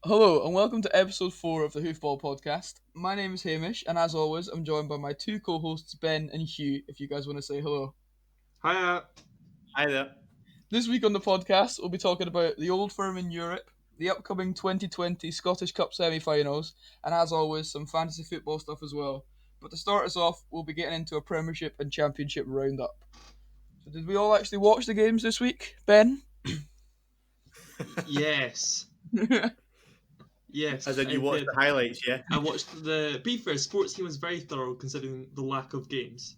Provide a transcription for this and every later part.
Hello and welcome to episode 4 of the Hoofball podcast. My name is Hamish, and as always, I'm joined by my two co-hosts Ben and Hugh. If you guys want to say hello. Hiya. Hi there. This week on the podcast, we'll be talking about the old firm in Europe, the upcoming 2020 Scottish Cup semi-finals, and as always, some fantasy football stuff as well. But to start us off, we'll be getting into a Premiership and Championship roundup. So did we all actually watch the games this week, Ben? Yes. Yes. As in, you I watched did. the highlights, yeah? I watched the. Be fair, sports team was very thorough considering the lack of games.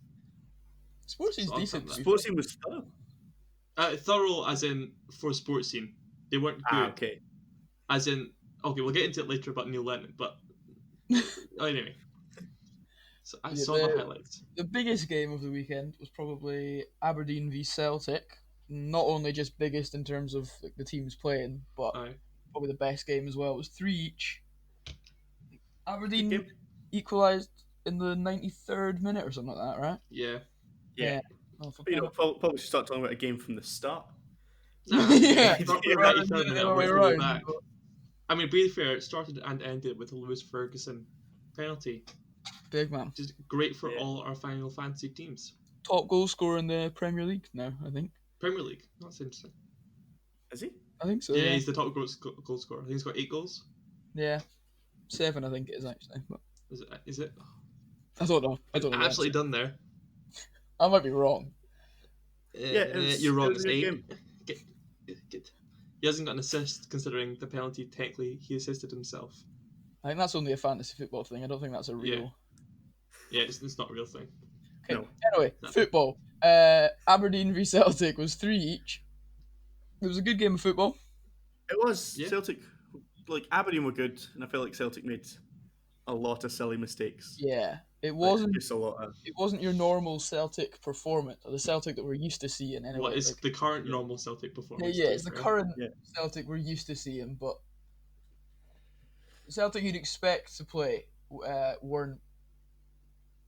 Sports is So I'll decent. come back. Sports team was thorough. Thorough as in for sports team. They weren't good. Okay. As in, okay, we'll get into it later about Neil Lennon, but anyway. So I saw the highlights. The biggest game of the weekend was probably Aberdeen v Celtic. Not only just biggest in terms of the teams playing, but Aye. probably the best game as well. It was 3 each. Aberdeen Good game. equalised in the 93rd minute or something like that, right? Yeah. Yeah. Oh, for But, probably should start talking about a game from the start. Yeah. Start with Rather the than 93rd the minute, other way work the way around, back. but- I mean, be fair, it started and ended with a Lewis Ferguson penalty. Big man. Which is great for Yeah. all our Final Fantasy teams. Top goal scorer in the Premier League now, I think. Premier League. That's interesting. Is he? I think so, Yeah, yeah. he's the top goal scorer. I think he's got 8 goals. Yeah. 7, I think it is, actually. But Is it? I don't know. I don't know. the Absolutely answer. done there. I might be wrong. You're wrong. it was It's a good 8. game. Good. He hasn't got an assist considering the penalty. Technically, he assisted himself. I think that's only a fantasy football thing. I don't think that's a real. Yeah, it's not a real thing. Okay. No. Anyway, No. football. Aberdeen v Celtic was 3 each. It was a good game of football. It was. Yeah. Celtic, Aberdeen were good, and I felt like Celtic made a lot of silly mistakes. Yeah, it Like, wasn't. just a lot of. It wasn't your normal Celtic performance, or the Celtic that we're used to seeing anyway. What is Like, the current normal Celtic performance? yeah, it's the to be fair? current Yeah. Celtic we're used to seeing, but the Celtic you'd expect to play weren't.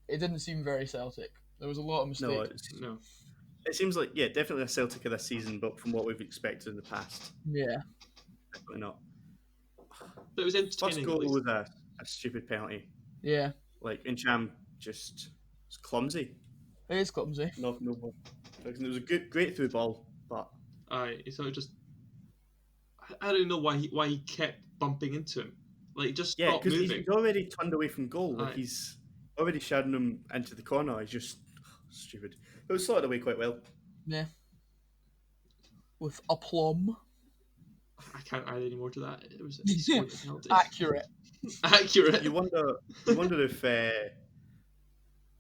It didn't seem very Celtic. There was a lot of No, mistakes. No. it seems like, definitely a Celtic of this season, but from what we've expected in the past, Yeah, definitely not. But it was First entertaining. goal At least. was a stupid penalty. yeah, Like, Incham just was clumsy. it is clumsy. No. It was a great through ball, but Aye, so it just. I don't know why he kept bumping into him. Like, just yeah, stop because moving. he's already turned away from goal. Like Aye. he's already shadowing him into the corner. He's just stupid. It was sorted away quite well. Yeah, with aplomb. I can't add any more to that. It was he scored a penalty. Accurate. Accurate. You wonder if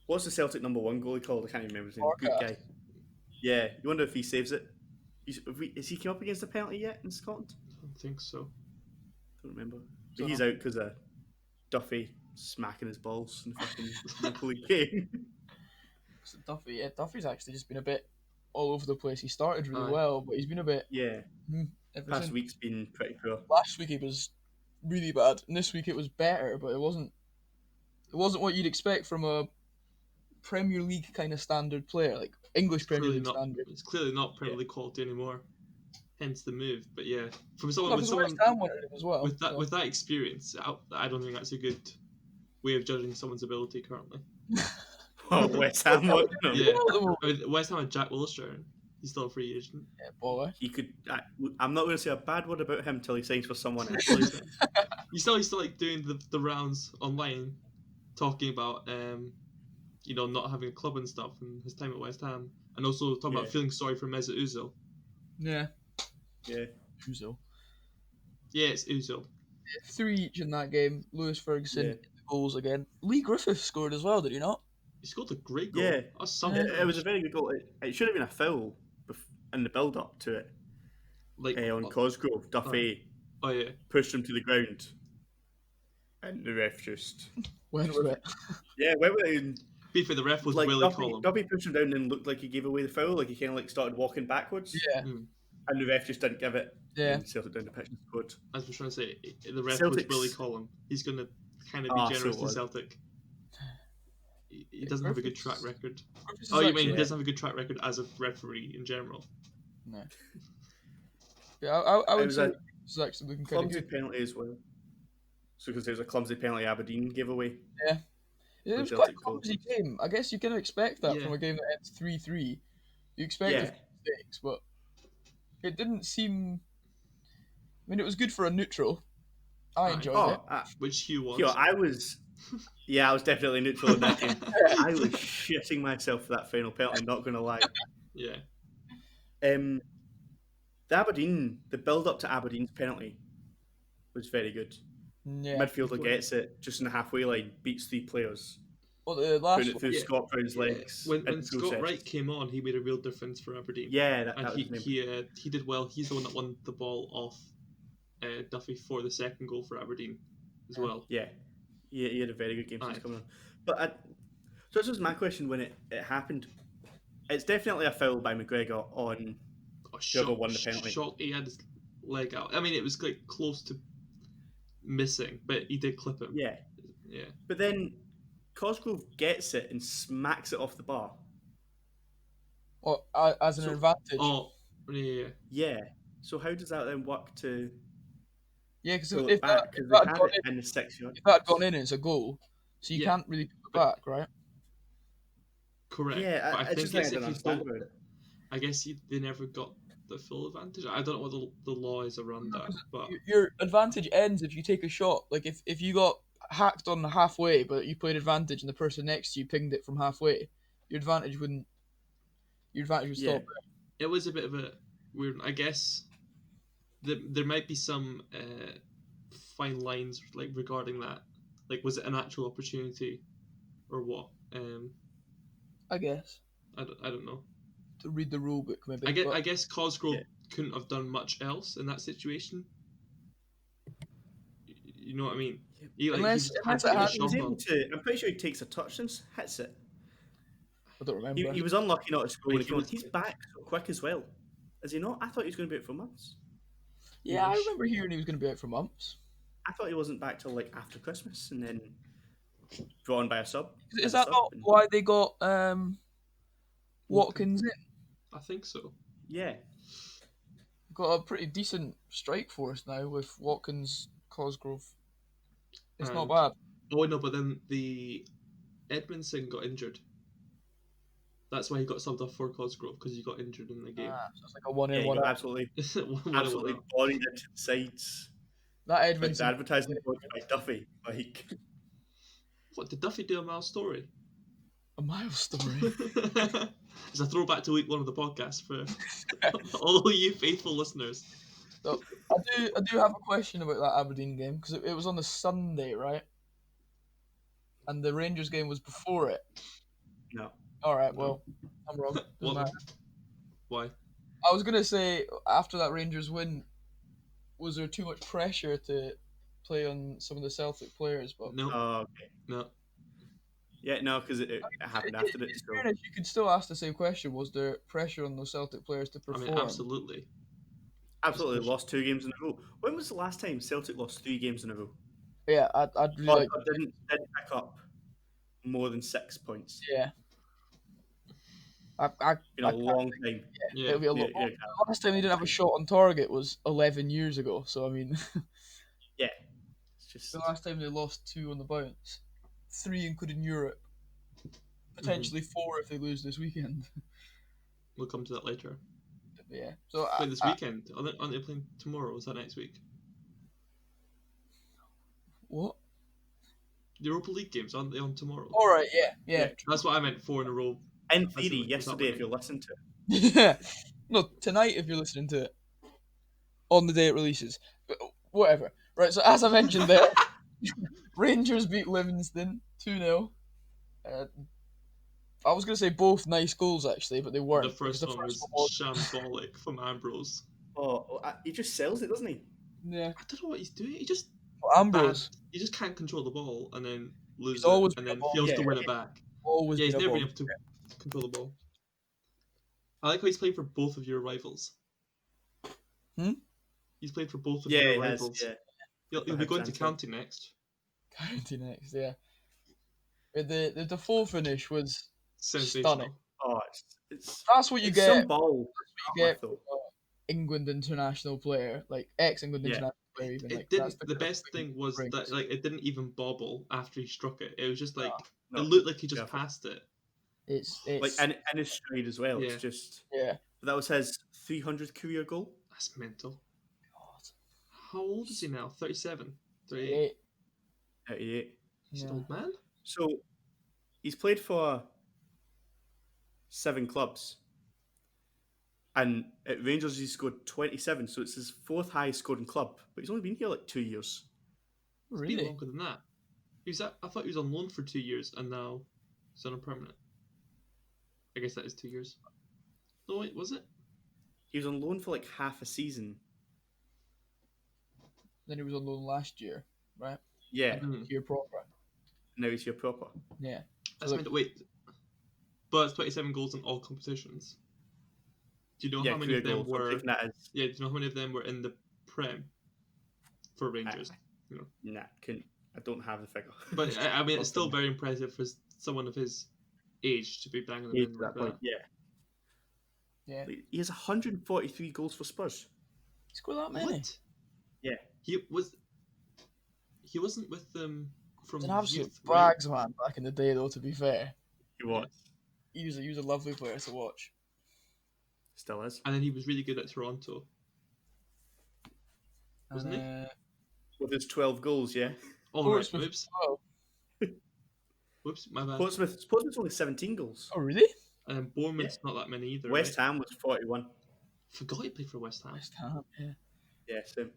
what's the Celtic number 1 goalie called? I can't even remember his name. Good Orca. guy. Yeah, you wonder if he saves it. Has he come up against a penalty yet in Scotland? I don't think so. Don't remember. But Don't he's know. out because of Duffy smacking his balls in the fucking Napoli game. So Duffy's actually just been a bit all over the place. He started really Aye. well, but he's been a bit. Yeah, Ever past since. week's been pretty poor. Last week he was really bad, and this week it was better, but it wasn't. It wasn't what you'd expect from a Premier League kind of standard player, like English Premier Clearly League not. standard. It's clearly not Premier Yeah. League quality anymore. Hence the move. But yeah, from someone No, with because someone West Ham wanted him as well. with that so. with that experience, I don't think that's a good way of judging someone's ability currently. Oh, West Ham won. No. Yeah. Yeah, I mean, West Ham had Jack Wilshere. He's still a free agent. boy. He could. I'm not going to say a bad word about him till he signs for someone else. He's still like doing the rounds online, talking about not having a club and stuff and his time at West Ham, and also talking about Yeah. feeling sorry for Mesut Ozil. Yeah. Yeah. Ozil. Yeah, it's Ozil. 3 each in that game. Lewis Ferguson Yeah. goals again. Lee Griffiths scored as well, did he not? He scored a great goal. Yeah. That's something. It was a very good goal. It should have been a foul in the build up to it. Like On Cosgrove, Duffy oh yeah. pushed him to the ground, and the ref just When with it? went with it. And, Be fair, the ref was like really calm. Duffy pushed him down and looked like he gave away the foul. Like he kind of like started walking backwards, Yeah. and the ref just didn't give it. Yeah. And Celtic down the pitch and scored. As I was trying to say, the ref Celtic's- was really calm. He's gonna kind of be Ah, generous so to was. Celtic. He doesn't have a good track record. Griffiths is Oh, you actually- mean he doesn't have a good track record as a referee in general? No. Yeah, I It would was say a It's actually looking kind of Clumsy good. penalty as well. So because there's a clumsy penalty Aberdeen giveaway. Yeah. It When was quite a Celtic scored. clumsy game. I guess you kind of expect that Yeah. from a game that ends 3-3. You expect a Yeah. few mistakes, but it didn't seem. I mean, it was good for a neutral. I Aye. enjoyed it. Oh, Which Hugh was. Hugh, I was definitely neutral in that game. I was shitting myself for that final penalty, not going to lie. Yeah. The build up to Aberdeen's penalty was very good. Yeah. Midfielder gets it just in the halfway line, beats 3 players, Well, the putting last it one. through Yeah. Scott Brown's legs. When Scott Wright came on, he made a real difference for Aberdeen. Yeah, that And was his name. he did well. He's the one that won the ball off Duffy for the second goal for Aberdeen as well. Yeah, he had a very good game since Aye. coming on. But so this was my question when it happened. It's definitely a foul by McGregor on whoever won the penalty. He had his leg out. I mean, it was like close to missing, but he did clip him. Yeah, Yeah. but then Cosgrove gets it and smacks it off the bar. Well, as an advantage. Oh, yeah. Yeah. So how does that then work to Yeah, because pull if it back? Because that they had had gone it in, in the 6 yard. if that had gone in, it's a goal. So you Yeah. can't really put it back, right? Correct. Yeah, But I just think I don't understand about it. I guess they never got the full advantage. I don't know what the law is around that, but Your advantage ends if you take a shot. Like if you got hacked on halfway, but you played advantage and the person next to you pinged it from halfway, your advantage would stop. it was a bit of a weird. I guess there might be some fine lines like regarding that. Like, was it an actual opportunity, or what? I guess I don't know. to read the rule book maybe. I guess Cosgrove couldn't have done much else in that situation. You know what I mean? He Unless just had it to get had- a He was shot able on. to. I'm pretty sure he takes a touch and hits it. I don't remember. He was unlucky not to score. Like, He's back so quick as well. Is he not? I thought he was going to be out for months. Yeah, I remember hearing he was going to be out for months. I thought he wasn't back till like after Christmas and then brought on by a sub. Is that not why they got Watkins in? I think so. Yeah. Got a pretty decent strike force now with Watkins, Cosgrove. It's not bad. Oh no, but then the Edmondson got injured. That's why he got subbed off for Cosgrove, because he got injured in the game. So it's like a 1 Yeah, in, he 1 got out. absolutely Absolutely. bodied into the sides. That Like the Edmondson. advertising boards by Duffy. Like, What did Duffy do a Miles story? A Miles story. It's a throwback to week 1 of the podcast for all you faithful listeners. So, I do have a question about that Aberdeen game because it was on the Sunday, right? And the Rangers game was before it. no. All right, well, I'm wrong. Doesn't What? matter. Why? I was gonna say after that Rangers win, was there too much pressure to play on some of the Celtic players? But No. Oh, okay. No. Yeah, no, because it happened after it. in So. fairness, you could still ask the same question: was there pressure on those Celtic players to I perform? mean, absolutely. Absolutely lost 2 games in a row. When was the last time Celtic lost 3 games in a row? Yeah, I'd really like. Didn't pick up more than 6 points. Yeah. In a long time. Yeah. It'll be a lot. Yeah, The last time they didn't have a shot on target was 11 years ago. So I mean, yeah. It's just the last time they lost 2 on the bounce, 3 including Europe, potentially 4 if they lose this weekend. We'll come to that later. Yeah. So Play this weekend. Aren't they playing tomorrow? Is that next week? what? The Europa League games, aren't they on tomorrow? All right. Yeah. That's what I meant, 4 in a row. in That's theory what- yesterday if you listen to it. Yeah. No, tonight if you're listening to it on the day it releases. But whatever. Right. So as I mentioned there, Rangers beat Livingston 2-0. I was going to say both nice goals actually, but they weren't. The first because one was shambolic from Ambrose. He just sells it, doesn't he? Yeah. I don't know what he's doing. He just Ambrose. He just can't control the ball and then lose always it and been a then ball fails to player. win it back. Always Yeah, he's been a never ball. been able to control the ball. I like how he's played for both of your rivals. He's played for both of Yeah, your he has. rivals. Yeah. He'll be going to Hibs and county next. County next, yeah. The Defoe finish was Sensational. stunning. Oh, it's That's what you it's get. some ball. You get though. England international player, like ex-England Yeah. international player, even like It that's didn't. The kind of best thing thing was brings. that it didn't even bobble after he struck it. It was just like No, it looked like he just perfect. passed it. Like, It's and his stride as well. It's Yeah. just yeah. that was his 300th career goal. That's mental. God. How old is he now? 37? 38? Eight. 38. He's an Yeah. old man? So he's played for 7 clubs, and at Rangers he scored 27. So it's his 4th highest scoring club. But he's only been here like 2 years. It's been Really? longer than that. I thought he was on loan for 2 years and now he's on a permanent. I guess that is 2 years. No, wait, was it? He was on loan for like half a season. Then he was on loan last year, right? Yeah. Mhm. Year proper. Now he's here proper. Yeah. That's like- mental. Wait, but it's 27 goals in all competitions. Do you know Yeah, how many career of them goals. I'm were? taking that as Yeah, do you know how many of them were in the Prem for Rangers? nah. I don't have the figure. But I mean, it's still very impressive for someone of his age to be banging them Yeah, in like that. yeah. Yeah. He has 143 goals for Spurs. He scored that many. What? Yeah. He wasn't with them from He's an absolute youth, right? brags man back in the day, though. To be fair, He was. he was a lovely player to watch. Still is. And then he was really good at Toronto. Wasn't he? With his 12 goals, yeah. Oh, right. Portsmouth Whoops. as well. Whoops, my bad. Portsmouth's only 17 goals. Oh, really? And then Bournemouth's not that many either. West Right? Ham was 41. Forgot he played for West Ham. West Ham, yeah. Yeah, so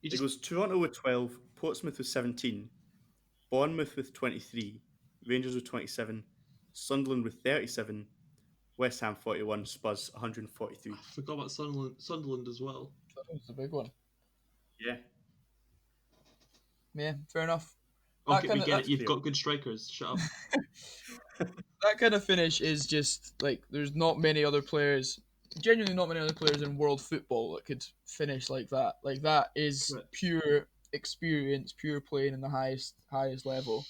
He it just goes Toronto with 12, Portsmouth with 17, Bournemouth with 23, Rangers with 27, Sunderland with 37, West Ham 41, Spurs 143. I forgot about Sunderland as well. That was the big one. Yeah. Yeah, fair enough. Okay, we kinda- get it. that's You've clear. got good strikers. Shut up. That kind of finish is just like there's not many other players, genuinely not many other players in world football that could finish like that. Like that is Correct. pure experience, pure playing in the highest level.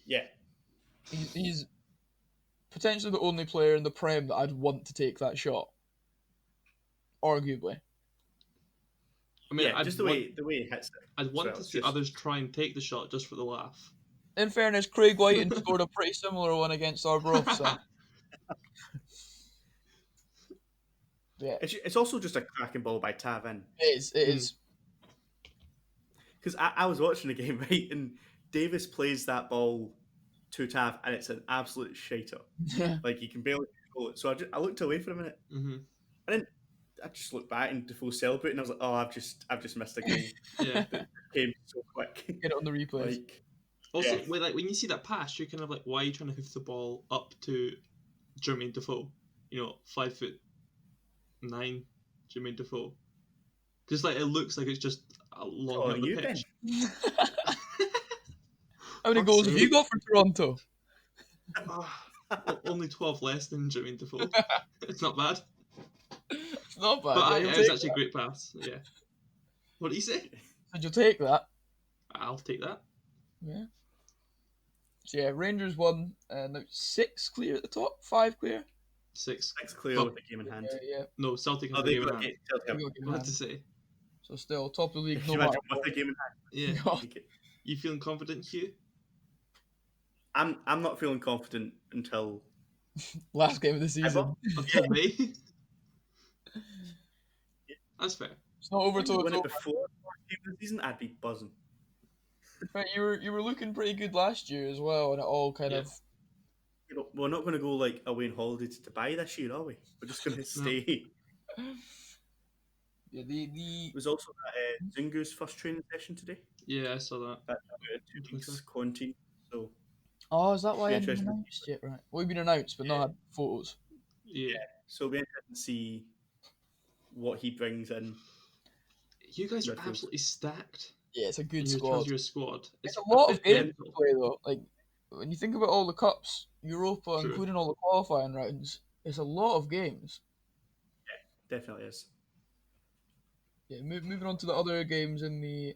Yeah. He's potentially the only player in the Prem that I'd want to take that shot. Arguably. I mean, Yeah, just the way he hits it. I'd want well, to it's see just- others try and take the shot just for the laugh. In fairness, Craig Whiten scored a pretty similar one against Arbroath. So. Yeah, It's also just a cracking ball by Tavin. it is. It is. Because I was watching the game, right, and Davis plays that ball to Tav, and it's an absolute shiter. Like, he can barely control it. So I looked away for a minute, Mm-hmm. and then I just looked back and Defoe celebrating. I was like, oh, I've just missed a goal. Yeah. It came so quick. Get it on the replays. Like, Also, yeah. when you see that pass, you're kind of like, why are you trying to hoof the ball up to Jermaine Defoe? 5'9" Jermaine Defoe. Because like it looks like it's just along Oh, the you, pitch. How many goals have you got for Toronto? Only 12 less than Jermaine Defoe. It's not bad. It's not bad. But yeah, it you'll was take actually a that. great pass. Yeah. What did you say? Said you'll take that. I'll take that. Yeah. So yeah, Rangers won. Now 6 clear at the top, 5 clear. 6. 6 clear But- with the game in hand. Yeah. No, Celtic Oh, have they the game in got hand. Celtic. We got game in What hand. to say? So still top of the league. Can No you matter imagine with what. the game in hand? Yeah. Oh, Take it. You feeling confident, Hugh? I'm not feeling confident until last game of the season. Until May? That's fair. It's not over till win it's it over. before the game of the season. I'd be buzzing. Right, you were looking pretty good last year as well, and it all kind Yeah. of We're not going to go like away on holiday to Dubai this year, are we? We're just going to stay. yeah, It the was also that Zungu's first training session today. Yeah, I saw that. That 2 weeks quarantine. So oh, is that why Yeah, it hasn't been interesting. announced yet? Right, well, we've been announced, but not had photos. Yeah. it'll be interesting to see what he brings in. You guys are Midfield. absolutely stacked Yeah, it's a in good your squad. terms of your squad. It's a lot of games mental. to play though. Like when you think about all the cups, Europa, True. including all the qualifying rounds, it's a lot of games. Definitely is. Yeah, moving on to the other games in the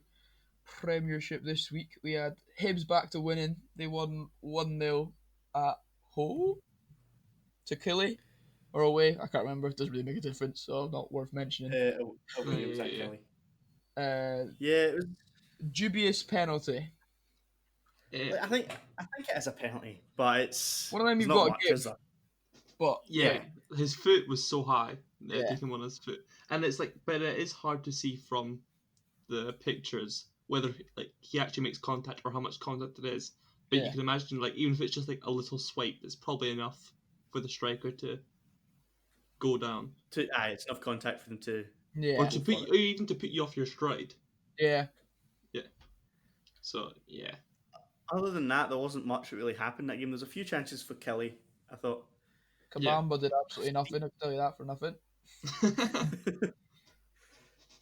Premiership this week, we had Hibs back to winning. They won 1-0 at home to Killie. or away. I can't remember. It doesn't really make a difference, so not worth mentioning. Away, it was at Yeah. Kelly. Uh, Yeah, it was. dubious penalty. Eh, I think it is a penalty, but it's One of them there's you've not got to much, give, is there? but yeah, like, his foot was so high. Yeah. Taking him on his foot, and it's like, but it is hard to see from the pictures whether like he actually makes contact or how much contact it is. But Yeah. you can imagine, like, even if it's just like a little swipe, it's probably enough for the striker to go down, It's enough contact for them to. yeah, or to put, or even to put you off your stride. yeah. So yeah, Other than that, there wasn't much that really happened that game. There's a few chances for Kelly. I thought. Kabamba did absolutely nothing. I can tell you that for nothing.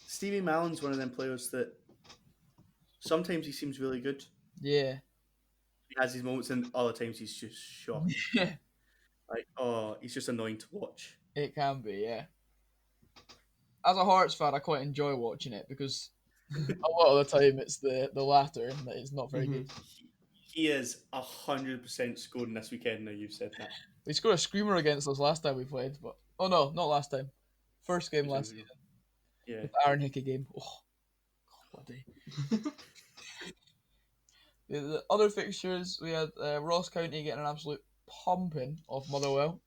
Stevie Mallon's one of them players that sometimes he seems really good. Yeah, He has these moments, and other times he's just shocking. yeah. Like, he's just annoying to watch. It can be, yeah. As a Hearts fan, I quite enjoy watching it because a lot of the time it's the latter that is not very good. He is 100% scoring this weekend. Now you've said that. He scored a screamer against us last time we played, but oh no, not last time. First game last season, Yeah. the Aaron Hickey game. Oh, bloody. The other fixtures, we had Ross County getting an absolute pumping off Motherwell.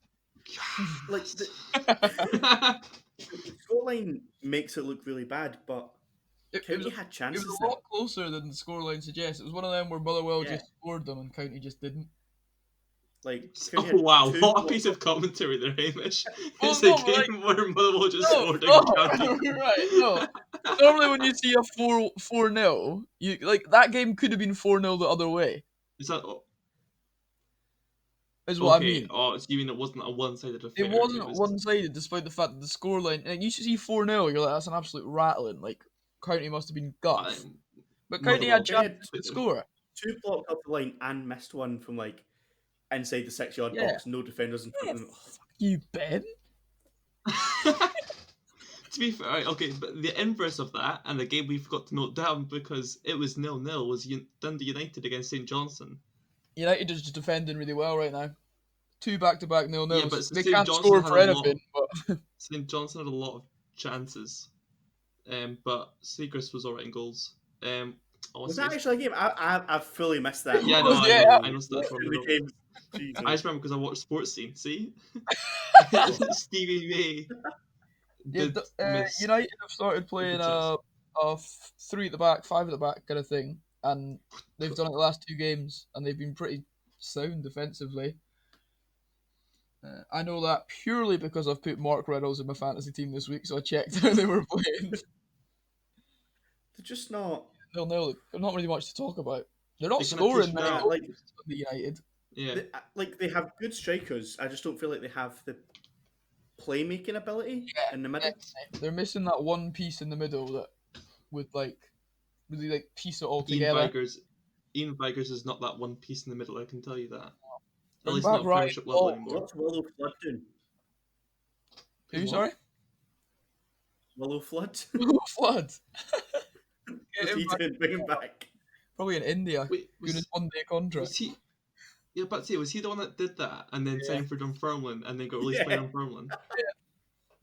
Like the scoreline makes it look really bad, but County had It chances. was a lot closer than the scoreline suggests. It was one of them where Motherwell just scored them and County just didn't. Like, oh wow, what a piece of commentary there, Hamish. It's a game where Motherwell just scored and County. Right, no. Normally when you see a 4-0, you like that game could have been 4-0 the other way. Is that is what okay? I mean? Oh, so you mean it wasn't a one-sided affair? It wasn't one-sided, despite the fact that the scoreline. Like, you see 4-0, you're like, that's an absolute rattling. Like, County must have been guff. But County had chances to score. 2 blocked off the line and missed one from like inside the 6-yard box. No defenders in front of them. Fuck you, Ben. To be fair, right, okay, but the inverse of that, and the game we forgot to note down because it was 0-0, was Dundee United against St Johnstone. United is just defending really well right now. 2 back-to-back 0-0s. Yeah, but they St. can't Johnstone score had for a anything. But St Johnstone had a lot of chances, but Seagrass was alright in goals. Was that actually a game? I fully missed that. Yeah, no, Yeah. I know that's one. Jesus. I just remember because I watched Sports Scene. See, Stevie May. United have started playing a 3 at the back, 5 at the back kind of thing, and they've done it the last 2 games, and they've been pretty sound defensively. I know that purely because I've put Mark Reynolds in my fantasy team this week, so I checked how they were playing. They're just not. No, there's not really much to talk about. They're not scoring many goals, the United. Yeah, They have good strikers. I just don't feel like they have the playmaking ability in the middle. They're missing that one piece in the middle that would really piece it all together. Ian Vigers is not that one piece in the middle. I can tell you that. At From least back not right, Premiership level anymore. What's Willow Flood doing? Who, sorry? Willow Flood? Flood. What's he doing? Bring him back. Probably in India. Wait, doing his 1-day contract. Was he? Yeah, but see, was he the one that did that and then signed for Dunfermline and then got released by Dunfermline?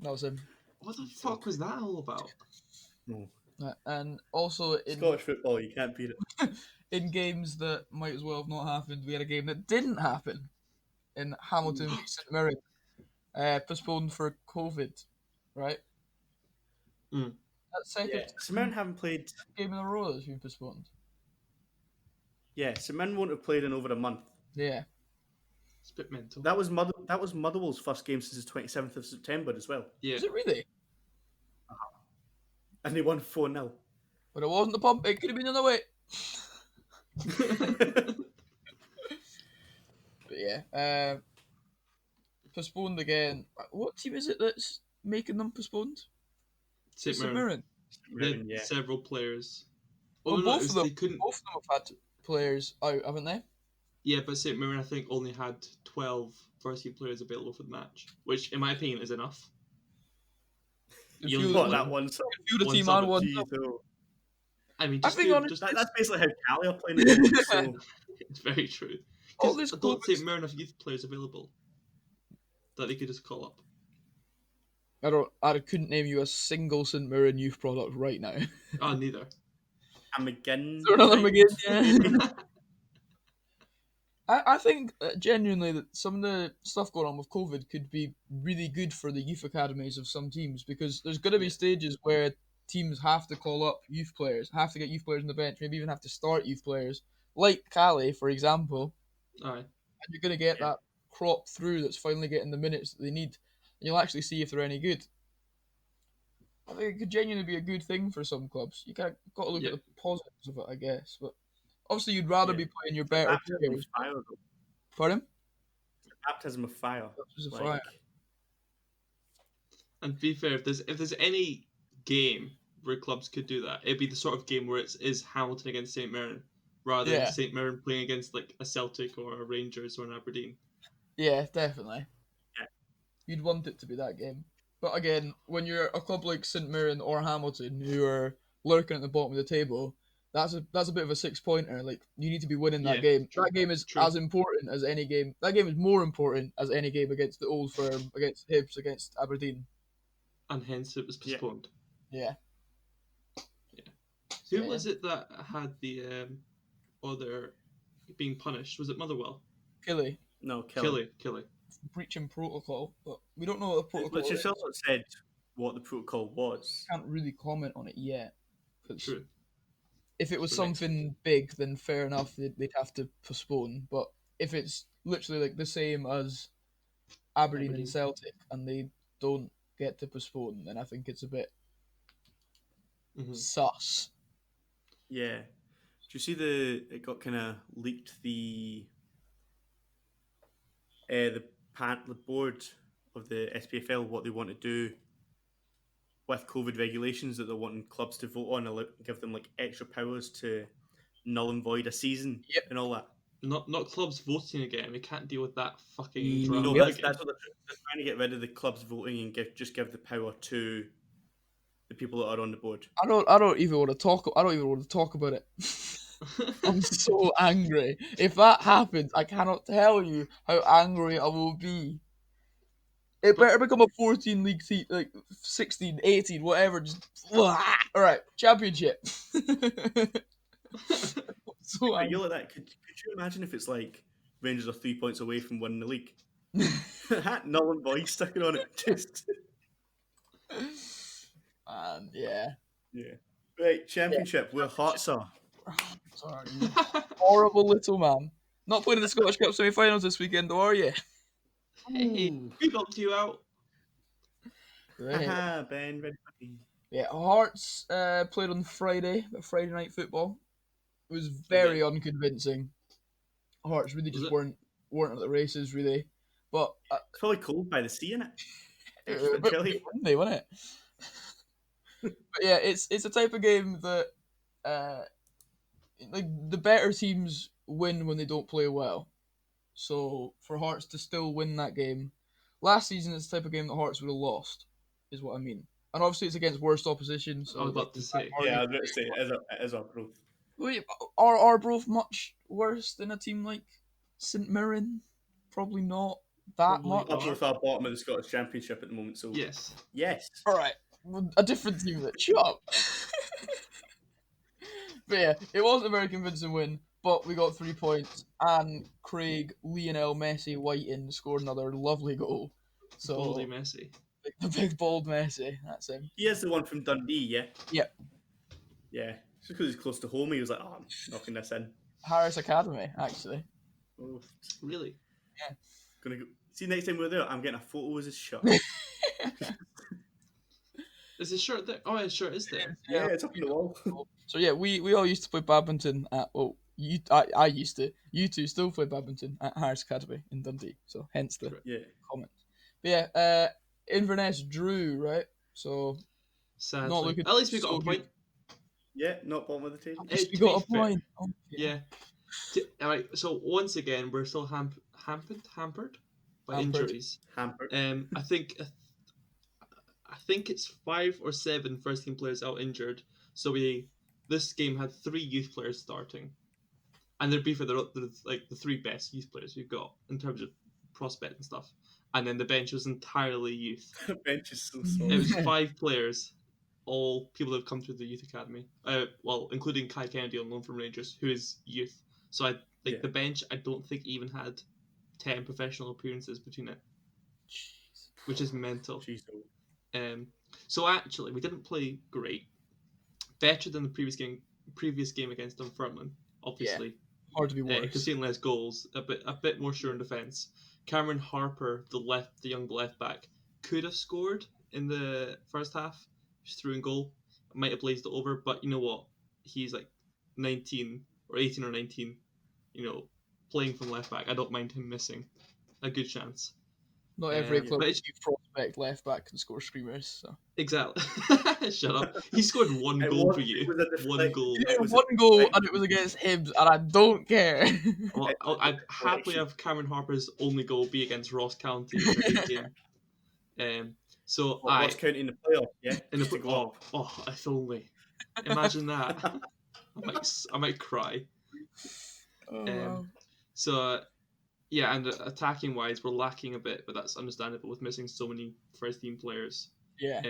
That was him. What the fuck was that all about? No. And also in Scottish football, you can't beat it. In games that might as well have not happened, we had a game that didn't happen in Hamilton v St Mirren, postponed for COVID, right? Mm. That's second St Mirren haven't played game in a row that's been postponed. Yeah, St Mirren won't have played in over a month. Yeah. It's a bit mental. That was Motherwell's first game since the 27th of September as well. Yeah. Is it really? And they won 4-0. But it wasn't the pump. It could have been in the way. But yeah, postponed again. What team is it that's making them postponed? St Mirren. They had several players. Well, both of them have had players out, haven't they? Yeah, but St Mirren I think only had 12 first-team players available for the match, which in my opinion is enough. That one sub. The team and one. I mean, I think honestly, that's basically how Cali are playing it. So. It's very true. All this I thought St Mirren have youth players available that they could just call up. I couldn't name you a single St Mirren youth product right now. Is Oh, neither. A McGinn there another McGinn? times, Yeah. maybe? I think genuinely that some of the stuff going on with COVID could be really good for the youth academies of some teams, because there's going to be Yeah. stages where teams have to call up youth players, have to get youth players on the bench, maybe even have to start youth players, like Cali, for example, Aye. and you're going to get Yeah. that crop through that's finally getting the minutes that they need, and you'll actually see if they're any good. I think it could genuinely be a good thing for some clubs. You got to look Yeah. at the positives of it, I guess. But obviously, you'd rather Yeah. be playing your It's a better baptism of players. fire, though. Pardon? It's a baptism of fire. That was a Like, fire. And to be fair, if there's any game where clubs could do that, it'd be the sort of game where it is Hamilton against St Mirren, rather than Yeah. St Mirren playing against like a Celtic or a Rangers or an Aberdeen. Yeah, definitely. Yeah. You'd want it to be that game. But again, when you're a club like St Mirren or Hamilton who are lurking at the bottom of the table, that's a bit of a 6 pointer. Like, you need to be winning that Yeah, game. true, That game is true. as important as any game. That game is more important as any game against the Old Firm, against Hibs, against Aberdeen. And hence it was Yeah. postponed. Yeah. Who Yeah. was it that had the other being punished? Was it Motherwell? Killy. no, Kelly. Killy. Breaching protocol, but we don't know what the protocol Which is. has also said what the protocol was. Can't really comment on it yet. 'Cause True. if it was For next something big, then fair enough, they'd have to postpone. But if it's literally like the same as Aberdeen Aberdeen. and Celtic, and they don't get to postpone, then I think it's a bit Mhm. sus. Yeah. Do you see it got kind of leaked the the board of the SPFL, what they want to do with COVID regulations that they're wanting clubs to vote on, give them like extra powers to null and void a season Yep. and all that. Not clubs voting again. We can't deal with that fucking Yep. drama No, Yep. that's, again. that's what they're trying to get rid of the clubs voting and give the power to the people that are on the board. I don't even want to talk. I don't even want to talk about it. I'm so angry. If that happens, I cannot tell you how angry I will be. It better become a 14 league team, like 16, 18, whatever. Just all right, championship. So But angry. you're like that. Could you imagine if it's like Rangers are 3 points away from winning the league? Null and void sticking on it. Just And yeah, yeah. Right, championship. Where Hearts are. sorry, you horrible little man. Not playing in the Scottish Cup semi-finals this weekend, though, are you? Hey, Ooh. we bumped you out. Right. Haha, Ben, very funny. Yeah, Hearts played on Friday, Friday night football. It was very unconvincing. Hearts really Was just it? weren't at the races really, but It's probably cold by the sea, innit? it was a bit Chilly. windy, wasn't it? But yeah, it's a type of game that like the better teams win when they don't play well. So for Hearts to still win that game, last season it's the type of game that Hearts would have lost, is what I mean. And obviously it's against worst opposition, so I was like, about to say. Yeah, I was about to say it is our growth. Wait, are Arbroath much worse than a team like St Mirren? Probably not that Probably much. not. Arbroath are bottom of the Scottish Championship at the moment, so Yes. yes. All right, a different team that shut up. But yeah, it wasn't a very convincing win, but we got 3 points, and Craig Lionel Messi Whiting scored another lovely goal. So Baldy Messi. the big bald Messi, that's him. He is the one from Dundee, yeah? Yep. Yeah. Just because he's close to home, he was like, oh, I'm knocking this in. Harris Academy, actually. Oh, Really? gonna go. See, next time we're there, I'm getting a photo as his shirt. Is his shirt there? Oh, his shirt is there. Yeah, it's up on the wall. So yeah, we all used to play badminton at I used to. You two still play badminton at Harris Academy in Dundee. So hence the Yeah. comment. But yeah, Inverness drew, right? So Sadly. not looking At least we so got a good. point. Yeah, not bottom of the table. At least we to got be a fair- point. Oh, Yeah. Alright, so once again, we're still hampered by Hampered. injuries. Hampered. I think it's 5 or 7 first team players out injured. So this game had 3 youth players starting, and they're like the 3 best youth players we've got in terms of prospect and stuff. and then the bench was entirely youth. Bench is so small. It was 5 players, all people that have come through the youth academy. Well, including Kai Kennedy on loan from Rangers, who is youth. So the bench. I don't think even had 10 professional appearances between it, which is mental. Jeez. So actually, we didn't play great. Better than the previous game against Dunfermline, obviously. Hard to be worse. Conceding less goals, a bit more sure in defence. Cameron Harper, the young left back, could have scored in the first half. Just threw in goal, might have blazed it over. But you know what? He's like 19 or 18 or 19. You know, playing from left back. I don't mind him missing a good chance. Not every club but prospect left back can score screamers. So. Exactly. Shut up. He scored one goal for you. One goal. One goal, and it was against Hibs, and I don't care. Well, I'd happily have Cameron Harper's only goal be against Ross County in the game. So Ross County in the playoff, yeah. In the if only. Imagine that. I might cry. Wow. So. Yeah, and attacking wise, we're lacking a bit, but that's understandable with missing so many first team players. Yeah,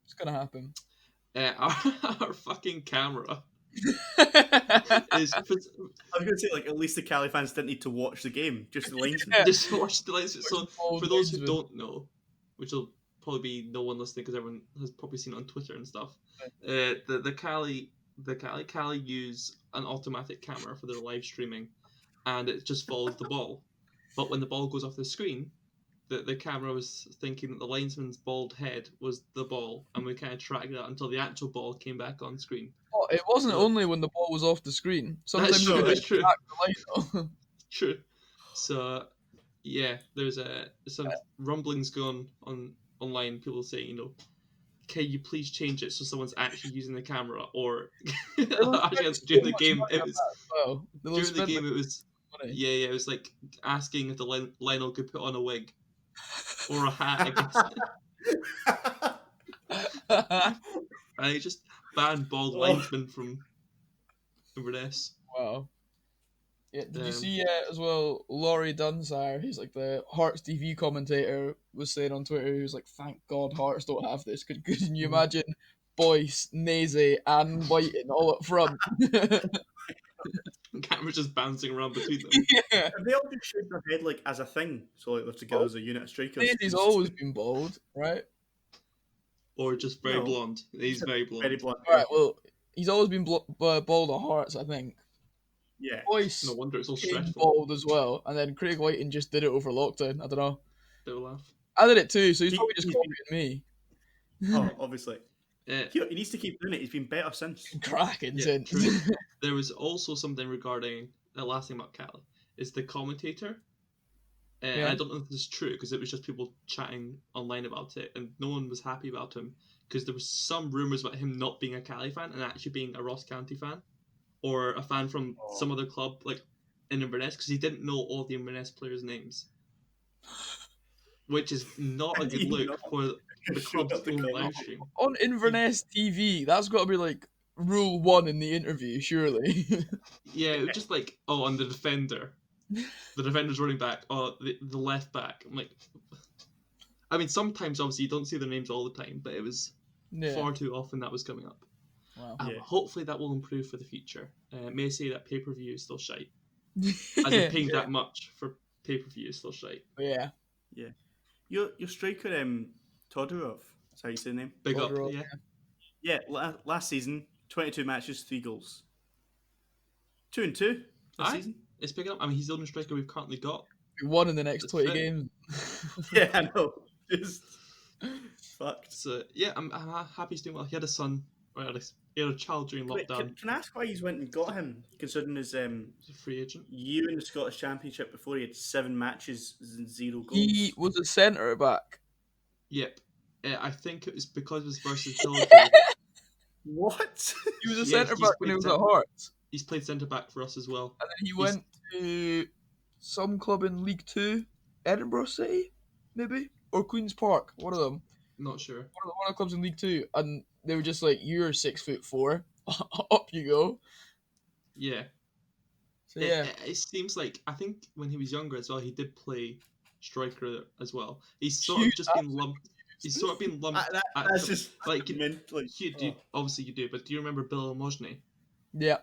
it's gonna happen. Our fucking camera is. I was gonna say, like, at least the Cali fans didn't need to watch the game, just the linesmen. Just watch the linesmen. So for those who don't know, which will probably be no one listening because everyone has probably seen it on Twitter and stuff, the Cali use an automatic camera for their live streaming, and it just follows the ball. But when the ball goes off the screen, the camera was thinking that the linesman's bald head was the ball, and we kind of tracked that until the actual ball came back on screen. Oh, it wasn't only when the ball was off the screen. Sometimes that's true. Track the line. True. So, yeah, there's some rumblings going on online. People saying, you know, can you please change it so someone's actually using the camera? Or during the game, it was. Yeah, it was like asking if the Lionel could put on a wig or a hat, I guess. And he just banned bald linesmen from Inverness. Wow. Yeah, did you see as well, Laurie Dunsire, who's like the Hearts TV commentator, was saying on Twitter, he was like, thank God Hearts don't have this. Can you imagine Boyce, Naze, and Whiting all up front? Camera's just bouncing around between them. Yeah. They all just shake their head like as a thing, so like they're together as a unit of strikers. Naze's always been bald, right? Or just very blonde. He's very blonde. Very blonde. Alright, well, he's always been bald at Hearts, I think. Yeah. Boyce no wonder it's so stressful. Bald as well, and then Craig Whiting just did it over lockdown. I don't know. Bit of a laugh. I did it too, so he's probably just copying me. Oh, obviously. He needs to keep doing it. He's been better since. Cracking since. There was also something regarding the last thing about Cali is the commentator. And I don't know if this is true because it was just people chatting online about it, and no one was happy about him because there was some rumors about him not being a Cali fan and actually being a Ross County fan or a fan from some other club like in Inverness because he didn't know all the Inverness players' names, which is not a good look for the club's own live stream. On Inverness TV, that's got to be like rule 1 in the interview, surely. Yeah, it was just like, on the defender. The defender's running back. Oh, the left back. I'm like, I mean, sometimes obviously you don't see their names all the time, but it was far too often that was coming up. Wow. Hopefully that will improve for the future. May say that pay-per-view is still shite. As in paying that much for pay-per-view is still shite. Yeah. Yeah. Your striker, Todorov, that's how you say the name? Big up, Todorov, yeah. Yeah, last season, 22 matches, 3 goals. 2-2 this season. It's picking up. I mean, he's the only striker we've currently got. We won in the next 20 games. Yeah, I know. Just fucked. So, yeah, I'm happy he's doing well. He had a son, or he had a child during lockdown. Can I ask why he's went and got him, considering his He's a free agent. year in the Scottish Championship before he had 7 matches and 0 goals? He was a centre back. Yep. I think it was because of his versatility. What? He was a centre back when he was at Hearts. He's played centre back for us as well. And then he went to some club in League 2, Edinburgh City, maybe? Or Queen's Park, one of them. Not sure. One of the clubs in League 2. And they were just like, you're 6'4", up you go. Yeah. So yeah. It seems like, I think when he was younger as well, he did play striker as well. He's sort Huge of just been lumped. He's sort of been lumped That's just like mental. obviously you do, but do you remember Bill Mojny? Yeah.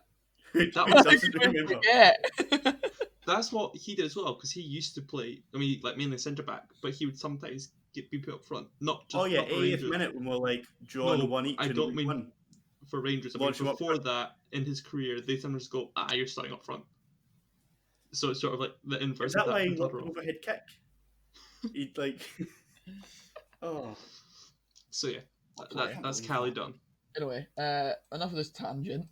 Who That doesn't was remember? Yeah. That's what he did as well, because he used to play. I mean, like mainly centre back, but he would sometimes be put up front, not just Oh yeah, not for 80th Rangers. minute when we're like drawing No, one each I in don't week mean one. for Rangers. I mean Launch him up before front. that in his career, they sometimes go, you're starting up front. So it's sort of like the Is inverse that of why that he with loved Huddle. overhead kick? He'd like. Oh, So yeah, I can't that's believe Cali that. done. Anyway, enough of this tangent.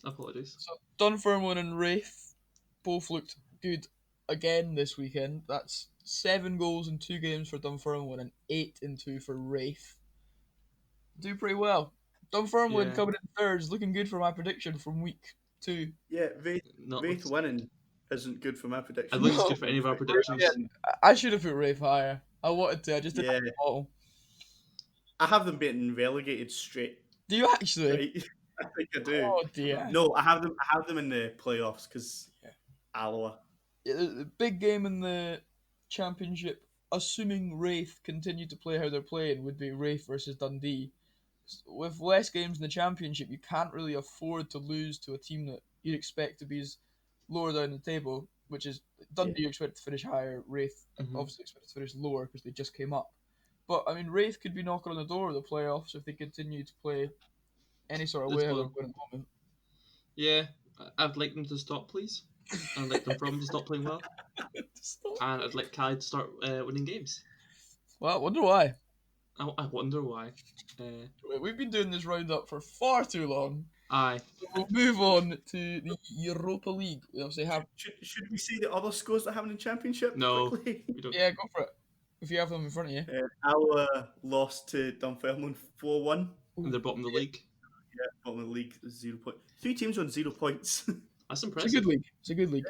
Apologies. So Dunfermline and Wraith both looked good again this weekend. That's 7 goals in 2 games for Dunfermline and 8 in 2 for Wraith. Do pretty well. Dunfermline Yeah. coming in third is looking good for my prediction from week 2. Yeah, Not Wraith winning isn't good for my I prediction. don't think it's No. good for any of our predictions. I should have put Wraith higher. I wanted to. I just didn't Yeah, have the bottle. I have them getting relegated straight. Do you actually? Right, I think I do. Oh dear. No, I have them in the playoffs because Alloa. Yeah, the big game in the championship, assuming Wraith continue to play how they're playing, would be Wraith versus Dundee. With less games in the championship, you can't really afford to lose to a team that you'd expect to be lower down the table, which is Dundee. You expect to finish higher. Wraith obviously expect to finish lower because they just came up. But I mean, Wraith could be knocking on the door of the playoffs if they continue to play any sort of As way how they're well. going at the moment. Yeah, I'd like them to stop, please. I'd like them to stop playing well, and I'd like Cali to start winning games. Well, I wonder why. I wonder why. We've been doing this roundup for far too long. Aye. We'll move on to the Europa League. We obviously have. Should we see the other scores that happened in Championship? No, quickly? we don't. Yeah, go for it. If you have them in front of you. Alloa lost to Dunfermline 4-1. And they're bottom of the league. Yeah, bottom of the league, 0 point. 3 teams on 0 points. That's It's a impressive. good league. It's a good league.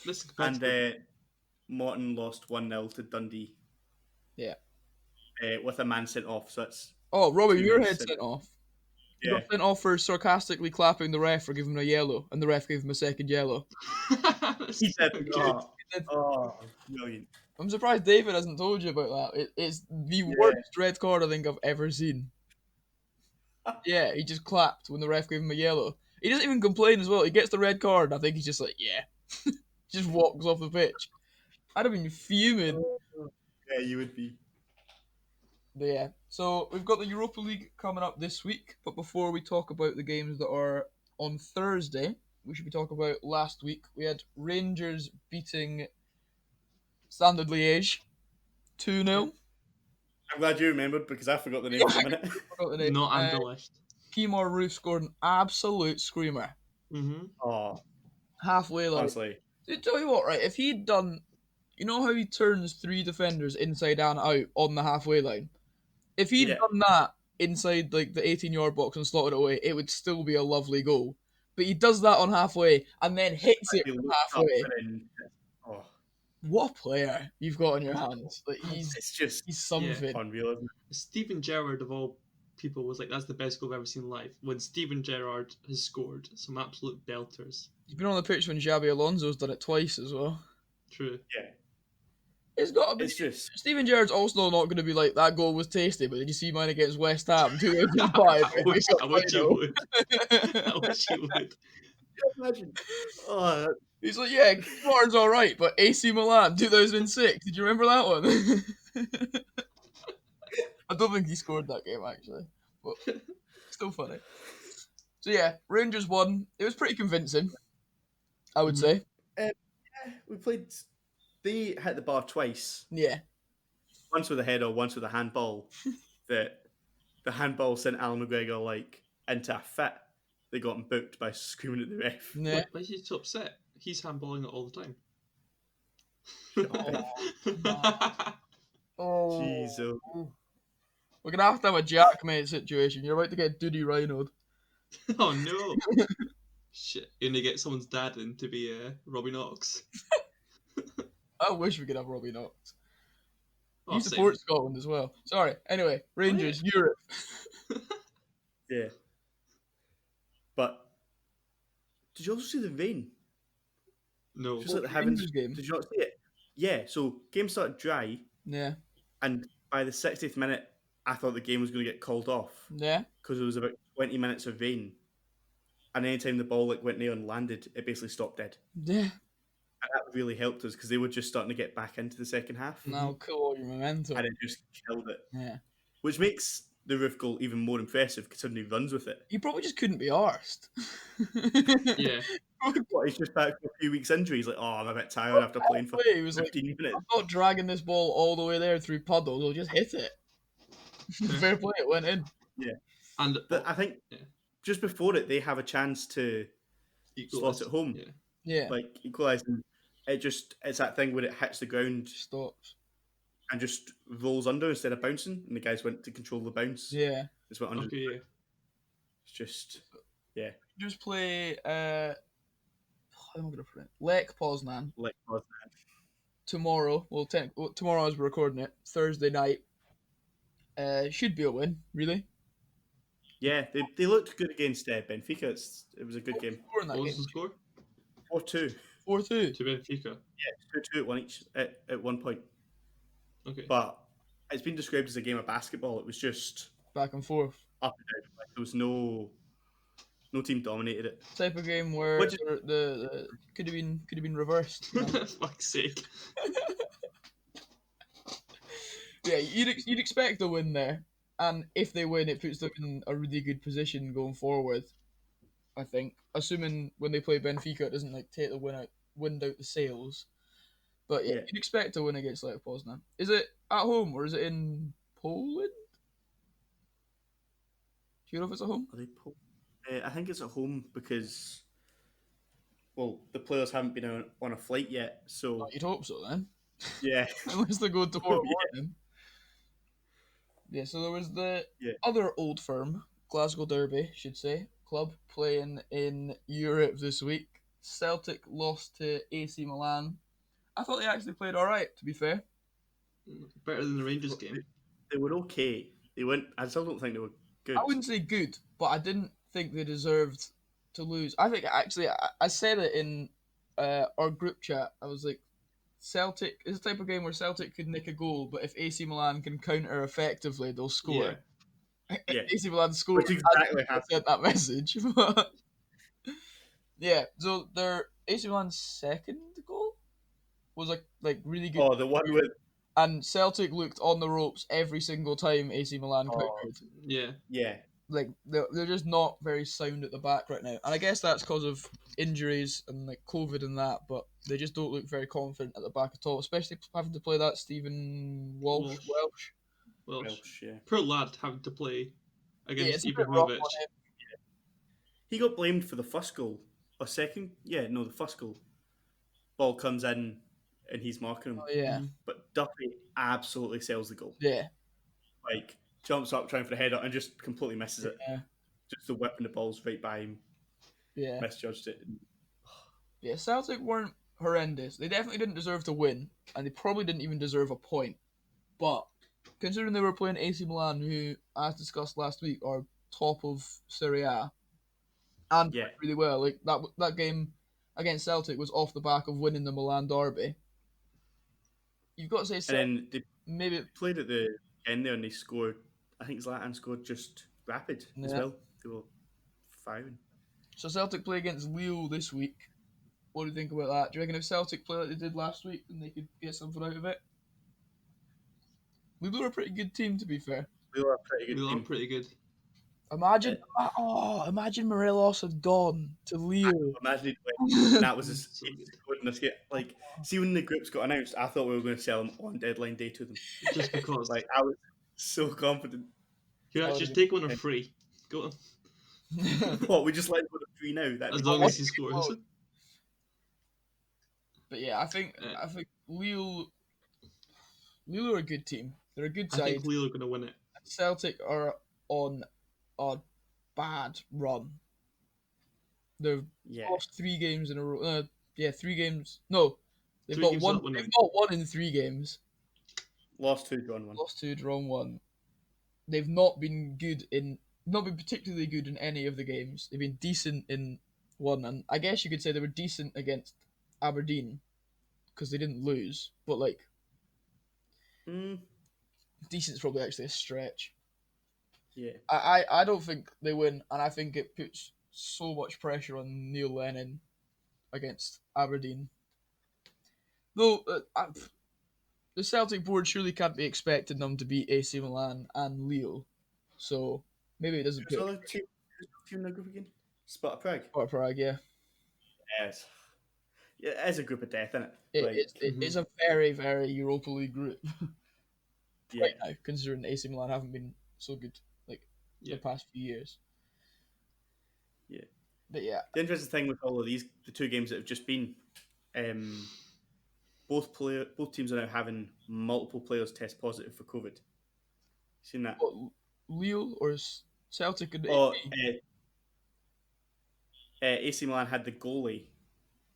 This is And competitive. Morton lost 1-0 to Dundee. Yeah. With a man sent off, so that's. Oh, Robbie, 2 your men head sent off. He Yeah. got sent off for sarcastically clapping the ref for giving him a yellow, and the ref gave him a second yellow. He So did. good. Oh, brilliant. I'm surprised David hasn't told you about that. It's the worst red card I think I've ever seen. Yeah, he just clapped when the ref gave him a yellow. He doesn't even complain as well. He gets the red card, and I think he's just like, yeah. Just walks off the pitch. I'd have been fuming. Yeah, you would be. But yeah, so we've got the Europa League coming up this week. But before we talk about the games that are on Thursday, we should be talking about last week. We had Rangers beating Standard Liège 2-0. I'm glad you remembered because I forgot the name for a minute. Forgot the name. Not Anderlecht. Kemar Roof scored an absolute screamer. Mm-hmm. Oh, Halfway line. honestly. Tell you what, right? If he'd done, you know how he turns 3 defenders inside and out on the halfway line? If he'd done that inside like the 18-yard box and slotted it away, it would still be a lovely goal. But he does that on halfway and then hits it He from looked up halfway. and then, What a player you've got on your hands! Like it's just he's something. unreal, isn't it? Steven Gerrard of all people was like, that's the best goal I've ever seen live. When Steven Gerrard has scored some absolute belters. He's been on the pitch when Xabi Alonso's done it twice as well. True. Yeah. It's got to be. It's just. Steven Gerrard's also not going to be like, that goal was tasty, but did you see mine against West Ham 2005? I wish you would. I wish you would. Imagine. Oh, He's like, yeah, Martin's alright, but AC Milan 2006. Did you remember that one? I don't think he scored that game actually, but still funny. So yeah, Rangers won. It was pretty convincing, I would say. we played. They hit the bar twice. Yeah. Once with a header, once with a handball. That the handball sent Alan McGregor like into a fit. They got him booked by screaming at the ref. Yeah. Why is he so upset? He's handballing it all the time. Oh. Jeez, We're gonna have to have a jackmate situation. You're about to get Duty Rhinoed. Oh no! Shit, you're gonna get someone's dad in to be Robbie Knox. I wish we could have Robbie Knox. Oh, He supports Scotland as well. Sorry. Anyway, Rangers, Europe. yeah. But did you also see the rain? No. Just like the the heavens. Rangers game? Did you not see it? Yeah, so game started dry, Yeah. and by the 60th minute, I thought the game was going to get called off Yeah. because it was about 20 minutes of rain, and anytime the ball went near and landed, it basically stopped dead. Yeah. And that really helped us because they were just starting to get back into the second half, Now cool all your momentum. and it just killed it, Yeah. which makes the roof goal even more impressive considering he runs with it. You probably just couldn't be arsed. Yeah. What, he's just back for a few weeks injury. He's like, oh, I'm a bit tired after playing for He was like, 15 minutes. I'm not dragging this ball all the way there through puddles. I'll just hit it. Fair play, it went in. Yeah. And I think yeah. just before it, they have a chance to slot it home, Yeah. Yeah. like equalising. It's that thing where it hits the ground Stops. and just rolls under instead of bouncing, and the guys went to control the bounce. Yeah. Just went under. Okay. Yeah. It's just, yeah, Just play. How am I gonna put it? Lech Poznan like tomorrow. Well, tomorrow as we're recording it, Thursday night. Should be a win, really. yeah. They looked good against Benfica. It was a good game. Score in that What was game. the score? 4-2. 4-2. To Benfica. Yeah, 2-2 at one each at one point. Okay. But it's been described as a game of basketball. It was just Back and forth. up and down. Like, there was no team dominated it. Type of game where Which- the could have been reversed. You know? Fuck's sake. Yeah, you'd expect a win there, and if they win, it puts them in a really good position going forward. I think, assuming when they play Benfica, it doesn't like take the wind out the sails. But yeah, Yeah. you'd expect a win against Lech Poznan. Is it at home or is it in Poland? Do you know if it's at home? Are they I think it's at home because, well, the players haven't been on a flight yet. So You'd hope so then, yeah, unless they go tomorrow Yeah. morning. Yeah, so there was the Yeah. other old firm, Glasgow Derby, should say, club playing in Europe this week. Celtic lost to AC Milan. I thought they actually played all right, to be fair. Better than the Rangers game. they were okay. They went. I still don't think they were good. I wouldn't say good, but I didn't think they deserved to lose. I think actually, I said it in our group chat. I was like, Celtic is the type of game where Celtic could nick a goal, but if AC Milan can counter effectively, they'll score. Yeah. AC Milan scored. Which exactly I happened. sent that message. But yeah, so their AC Milan's second goal was like really good. Oh, the one with And Celtic looked on the ropes every single time AC Milan Oh. countered. Yeah. Like they're just not very sound at the back right now, and I guess that's because of injuries and like COVID and that. But they just don't look very confident at the back at all, especially having to play that Stephen Welsh. Welsh. yeah. Poor lad having to play Yeah, against it's a bit rough Ibrahimovic. on him. He got blamed for the first goal. Or second? Yeah, no, the first goal. Ball comes in and he's marking him. Oh, yeah, But Duffy absolutely sells the goal. yeah, Like, jumps up trying for the header and just completely misses it. yeah, Just the whip and the ball's right by him. yeah. Misjudged it. Yeah, Celtic weren't horrendous. They definitely didn't deserve to win, and they probably didn't even deserve a point. But considering they were playing AC Milan, who, as discussed last week, are top of Serie A, and Yeah. played really well, like that game against Celtic was off the back of winning the Milan derby. You've got to say, And Celtic, then they maybe played at the end there and they scored. I think Zlatan scored just rapid as Yeah. well. They were firing. so. Celtic play against Lille this week. What do you think about that? Do you reckon if Celtic play like they did last week, then they could get something out of it? Lille are a pretty good team, to be fair. They were a pretty good We are team. pretty good. Imagine Morelos had gone to Lille. Imagine he'd win. That was his So good. scored in this game. Like, see when the groups got announced, I thought we were going to sell him on deadline day to them. Just because. Like, I was so confident. Here, just take one on free. Go on. What, we just let him go to 3 now? That'd As be long great. as he scores. But yeah, I think Lille are a good team. They're a good I side. think Lille are going to win it. Celtic are on a bad run. They've Yeah. lost 3 games in a row. 3 games. No, they've 3 got games one. without winning. They've got 1 in 3 games. Lost 2, drawn 1. Lost 2, drawn 1. They've not been particularly good in any of the games. They've been decent in one, and I guess you could say they were decent against Aberdeen. because they didn't lose, but like Mm, decent's probably actually a stretch. yeah. I don't think they win, and I think it puts so much pressure on Neil Lennon against Aberdeen. Though the Celtic board surely can't be expecting them to beat AC Milan and Lille, so maybe it doesn't Who's put the other team? Who's the team in the group again? Sparta Prague. Sparta Prague. Yeah, Yes. Yeah, it is a group of death, isn't it? it, Like, it's it's a very very Europa League group yeah. right now, considering AC Milan haven't been so good like the Yeah. past few years. Yeah. But yeah, The interesting thing with all of these, the two games that have just been, both teams are now having multiple players test positive for COVID. Seen that? what, Lille or Celtic and Oh, AP? AC Milan had the goalie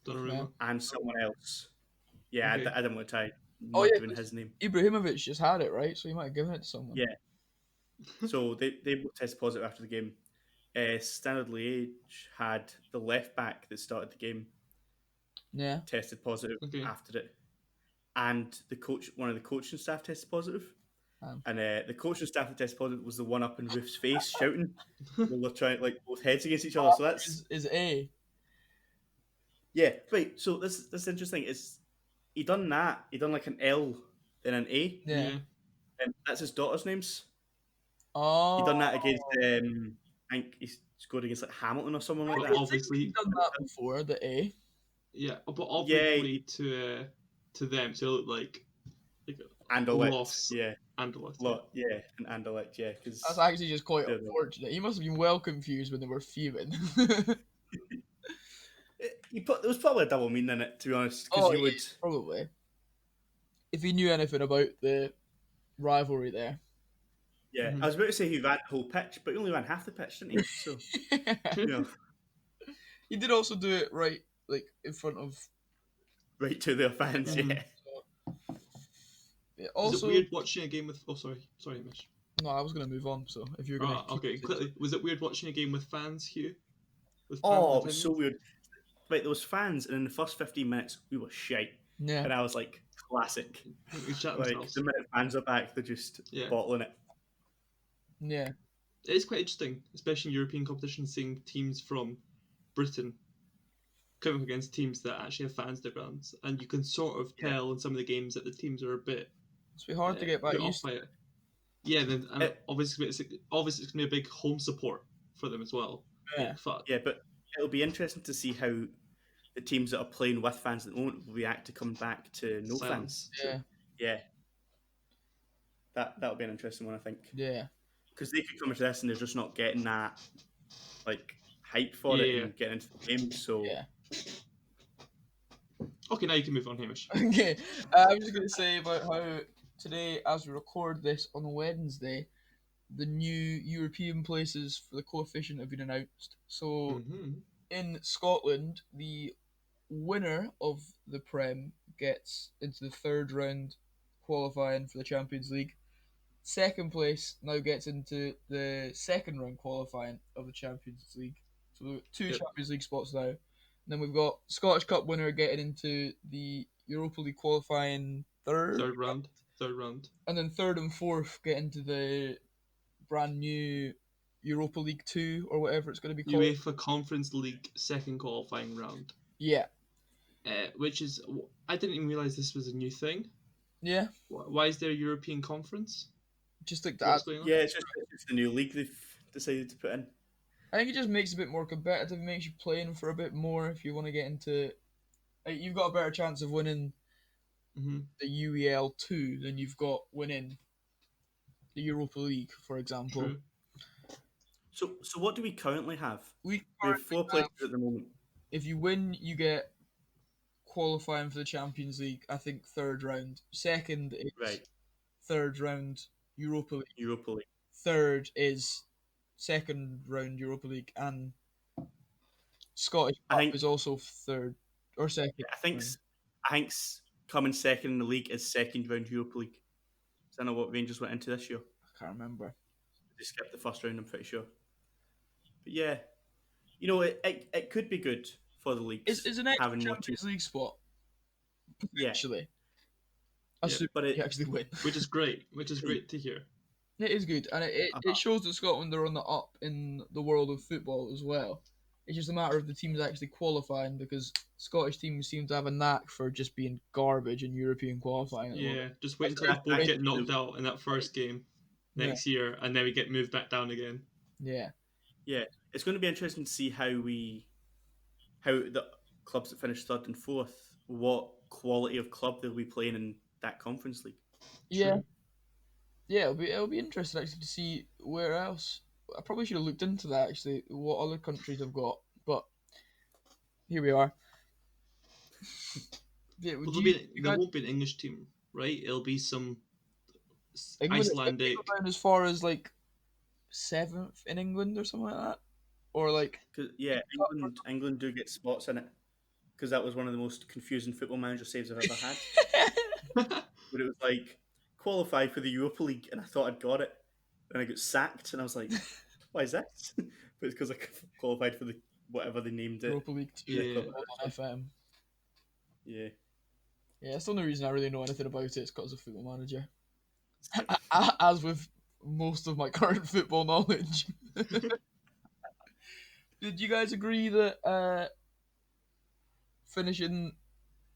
Yeah. Donnarumma. and someone else. Yeah, Okay. I didn't want to try. Oh Not yeah, giving 'cause his name. Ibrahimovic just had it, right? So he might have given it to someone. Yeah. So they both tested positive after the game. Standard Liège had the left back that started the game Yeah. tested positive Okay. after it, and one of the coaching staff tested positive. Um. And the coaching staff that tested positive was the one up in Roof's face shouting while they're trying like both heads against each other. So that's Is A. yeah. Right. So this interesting is he done that. He done like an L then an A, Yeah. and that's his daughter's names. Oh. He done that against I think he scored against like Hamilton or someone like But that. obviously, He's done that before. The A. yeah, but Yeah, obviously to them, so it looked like a Anderlecht, loss. yeah, Anderlecht. yeah, and Anderlecht, yeah, because That's actually just quite unfortunate. He must have been well confused when they were fuming. there was probably a double meaning in it, to be honest, because Oh, you would, yeah, probably. If he knew anything about the rivalry there. yeah. Mhm. I was about to say he ran the whole pitch, but he only ran half the pitch, didn't he? So, you know, He did also do it right, like in front of. right to their fans, Mhm. yeah. Yeah, Is also, it weird watching a game with? Oh, sorry, Mish. no, I was gonna move on. So if you're gonna, Okay, quickly. Was it weird watching a game with fans, Hugh? With fans Oh, in it was so attendance? weird. Right, there was fans, and in the first 15 minutes, we were shite. yeah, And I was like, classic. I think they shut Like, themselves. the minute fans are back, they're just Yeah. bottling it. yeah, It is quite interesting, especially in European competitions, seeing teams from Britain coming against teams that actually have fans in the grounds, and you can sort of Yeah. tell in some of the games that the teams are a bit it's be hard to get back put off used by to. it. Yeah, then and It- obviously it's going to be a big home support for them as well. Yeah. Fuck. Yeah, but it'll be interesting to see how the teams that are playing with fans at the moment will react to coming back to no Silence. fans. Yeah, Yeah. That'll be an interesting one, I think. yeah, Because they could come into this and they're just not getting that like hype for it Yeah. and getting into the game. So yeah. Okay, now you can move on, Hamish. Okay, I was just gonna say about how today, as we record this on Wednesday, the new European places for the coefficient have been announced. So Mm-hmm. in Scotland, the winner of the Prem gets into the third round qualifying for the Champions League. Second place now gets into the second round qualifying of the Champions League. So we've got two Yep. Champions League spots now. And then we've got Scottish Cup winner getting into the Europa League qualifying third. Third round. And then third and fourth get into the brand new Europa League 2 or whatever it's going to be called. UEFA Conference League second qualifying round. Yeah. Which is, I didn't even realize this was a new thing. Yeah. Why is there a European Conference? Just like that. What's going on? yeah, it's the new league they've decided to put in. I think it just makes it a bit more competitive, makes you playing for a bit more if you want to get into. Like, you've got a better chance of winning Mm-hmm. the UEL 2 than you've got winning the Europa League, for example. True. So what do we currently have? We We have four currently places at the moment. if you win, you get qualifying for the Champions League, I think third round. Second is Right, third round Europa League. Europa League. Third is second round Europa League, and Scottish I Cup think- is also third or second. I think coming second in the league is second round Europa League. Is that not what Rangers went into this year? I can't remember. They skipped the first round, I'm pretty sure. But yeah, you know, it could be good for the leagues. Is an extra having more Champions League spot Yeah, Actually, Yeah. assuming but they actually win. which is great. Which is great to hear. It is good, and it shows that Scotland are on the up in the world of football as well. It's just a matter of the teams actually qualifying, because Scottish teams seem to have a knack for just being garbage in European qualifying at the moment. Yeah, just wait until That's us both get actually knocked out in that first game Yeah. next year, and then we get moved back down again. Yeah. yeah, it's going to be interesting to see how the clubs that finish third and fourth, what quality of club they'll be playing in that conference league. Yeah. True. Yeah, it'll be interesting actually to see where else. I probably should have looked into that actually, what other countries have got, but here we are. Yeah, Well, do you there guys won't be an English team, right? It'll be some England? They Icelandic. go down as far as like seventh in England or something like that, or like Because England do get spots in it. Because that was one of the most confusing football manager saves I've ever had. But it was like qualify for the Europa League, and I thought I'd got it, and I got sacked, and I was like, "Why is this?" But it's because I qualified for the whatever they named it. Europa League 2 Yeah. on FM. Yeah, Yeah, that's the only reason I really know anything about it. It's because of Football Manager. Same. As with most of my current football knowledge. Did you guys agree that finishing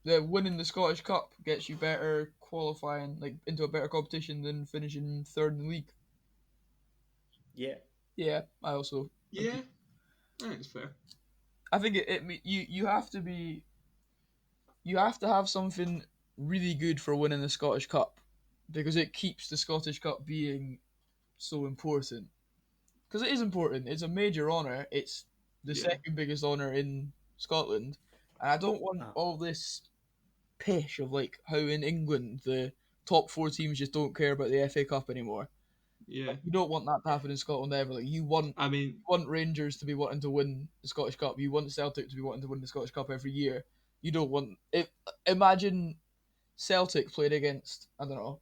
winning the Scottish Cup gets you better qualifying, like into a better competition than finishing third in the league? yeah, Yeah, I also. Yeah, I think it's fair. I think you have to be, you have to have something really good for winning the Scottish Cup, because it keeps the Scottish Cup being so important. Because it is important. It's a major honour. It's the Yeah. second biggest honour in Scotland, and I don't want all this pish of like how in England the top four teams just don't care about the FA Cup anymore. Yeah. You don't want that to happen in Scotland ever. Like you I mean, want Rangers to be wanting to win the Scottish Cup. You want Celtic to be wanting to win the Scottish Cup every year. You don't want it. Imagine Celtic played against, I don't know,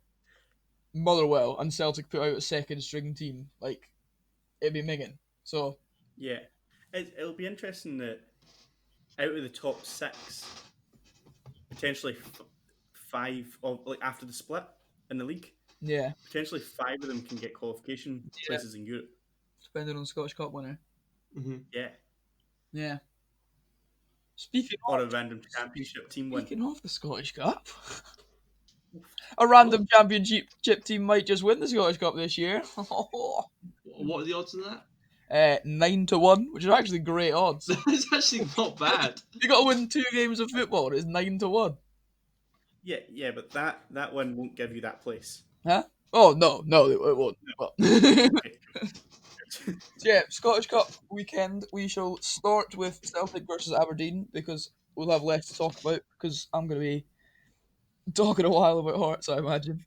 Motherwell, and Celtic put out a second string team. Like it'd be minging. So yeah. It'll be interesting that out of the top six, potentially five of like after the split in the league, yeah, potentially five of them can get qualification places in Europe. depending on Scottish Cup winner. mhm. Yeah, Yeah. Speaking or of, a random championship team win. speaking of the Scottish Cup, a random championship team might just win the Scottish Cup this year. What are the odds on that? 9-1, which is actually great odds. It's actually not bad. You got to win 2 games of football. It's 9-1. Yeah, but that one won't give you that place. Huh? Oh no, it won't. Well. Okay. Yeah, Scottish Cup weekend. We shall start with Celtic versus Aberdeen, because we'll have less to talk about, because I'm going to be talking a while about Hearts, I imagine.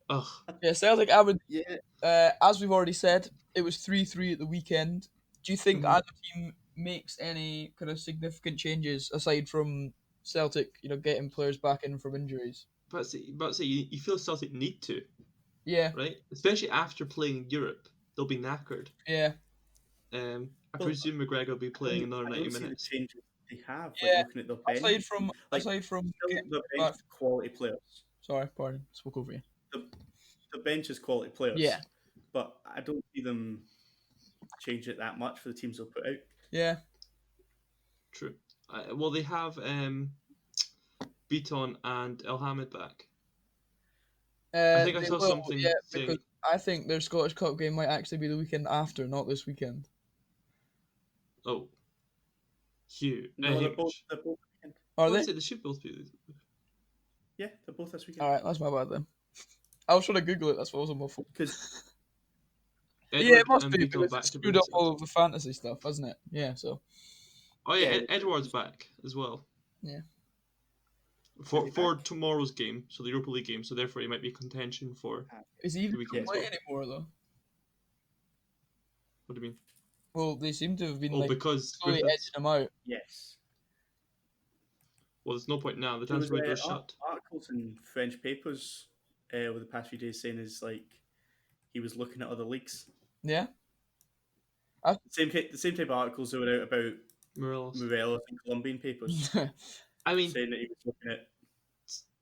Ugh. Yeah, Celtic Aberdeen. Yeah, As we've already said, it was 3-3 at the weekend. Do you think Mhm. either team makes any kind of significant changes aside from Celtic, getting players back in from injuries? But you feel Celtic need to, Yeah, right? Especially after playing Europe, they'll be knackered. yeah, I Well, presume McGregor will be playing another I 90 don't see the minutes. changes they have. Like yeah. looking at their bench, like Aside from still getting the players bench back. is quality players. Sorry, pardon, spoke over you. The, the bench is quality players. Yeah, But I don't see them change it that much for the teams they'll put out. yeah, True. Well, they have Beaton and El Hamid back. I think I they saw will. something Yeah, saying, because I think their Scottish Cup game might actually be the weekend after, not this weekend. oh, Hugh, No, they're both. Hamish. They're both. Weekend. Are Well, I they? said they should both be. Yeah, they're both this weekend. All right, that's my bad then. I was trying to Google it. That's what was on my phone. Because Yeah, it Edward must and be, Beaton because back it to screwed up Brimston. all of the fantasy stuff, hasn't it? Yeah, so Oh yeah, Yeah. Edward's back as well. Yeah. For Is he back? tomorrow's game, so the Europa League game, so therefore he might be contention for. is he even The weekend. playing anymore though? What do you mean? Well, they seem to have been Oh, like because slowly Griffiths. edging him out. yes, Well, there's no point now. The there was transfer window's shut. articles in French papers over the past few days saying is like he was looking at other leagues. Yeah. The same type of articles that were out about Morelos. Morelos and Colombian papers I mean, saying that he was looking at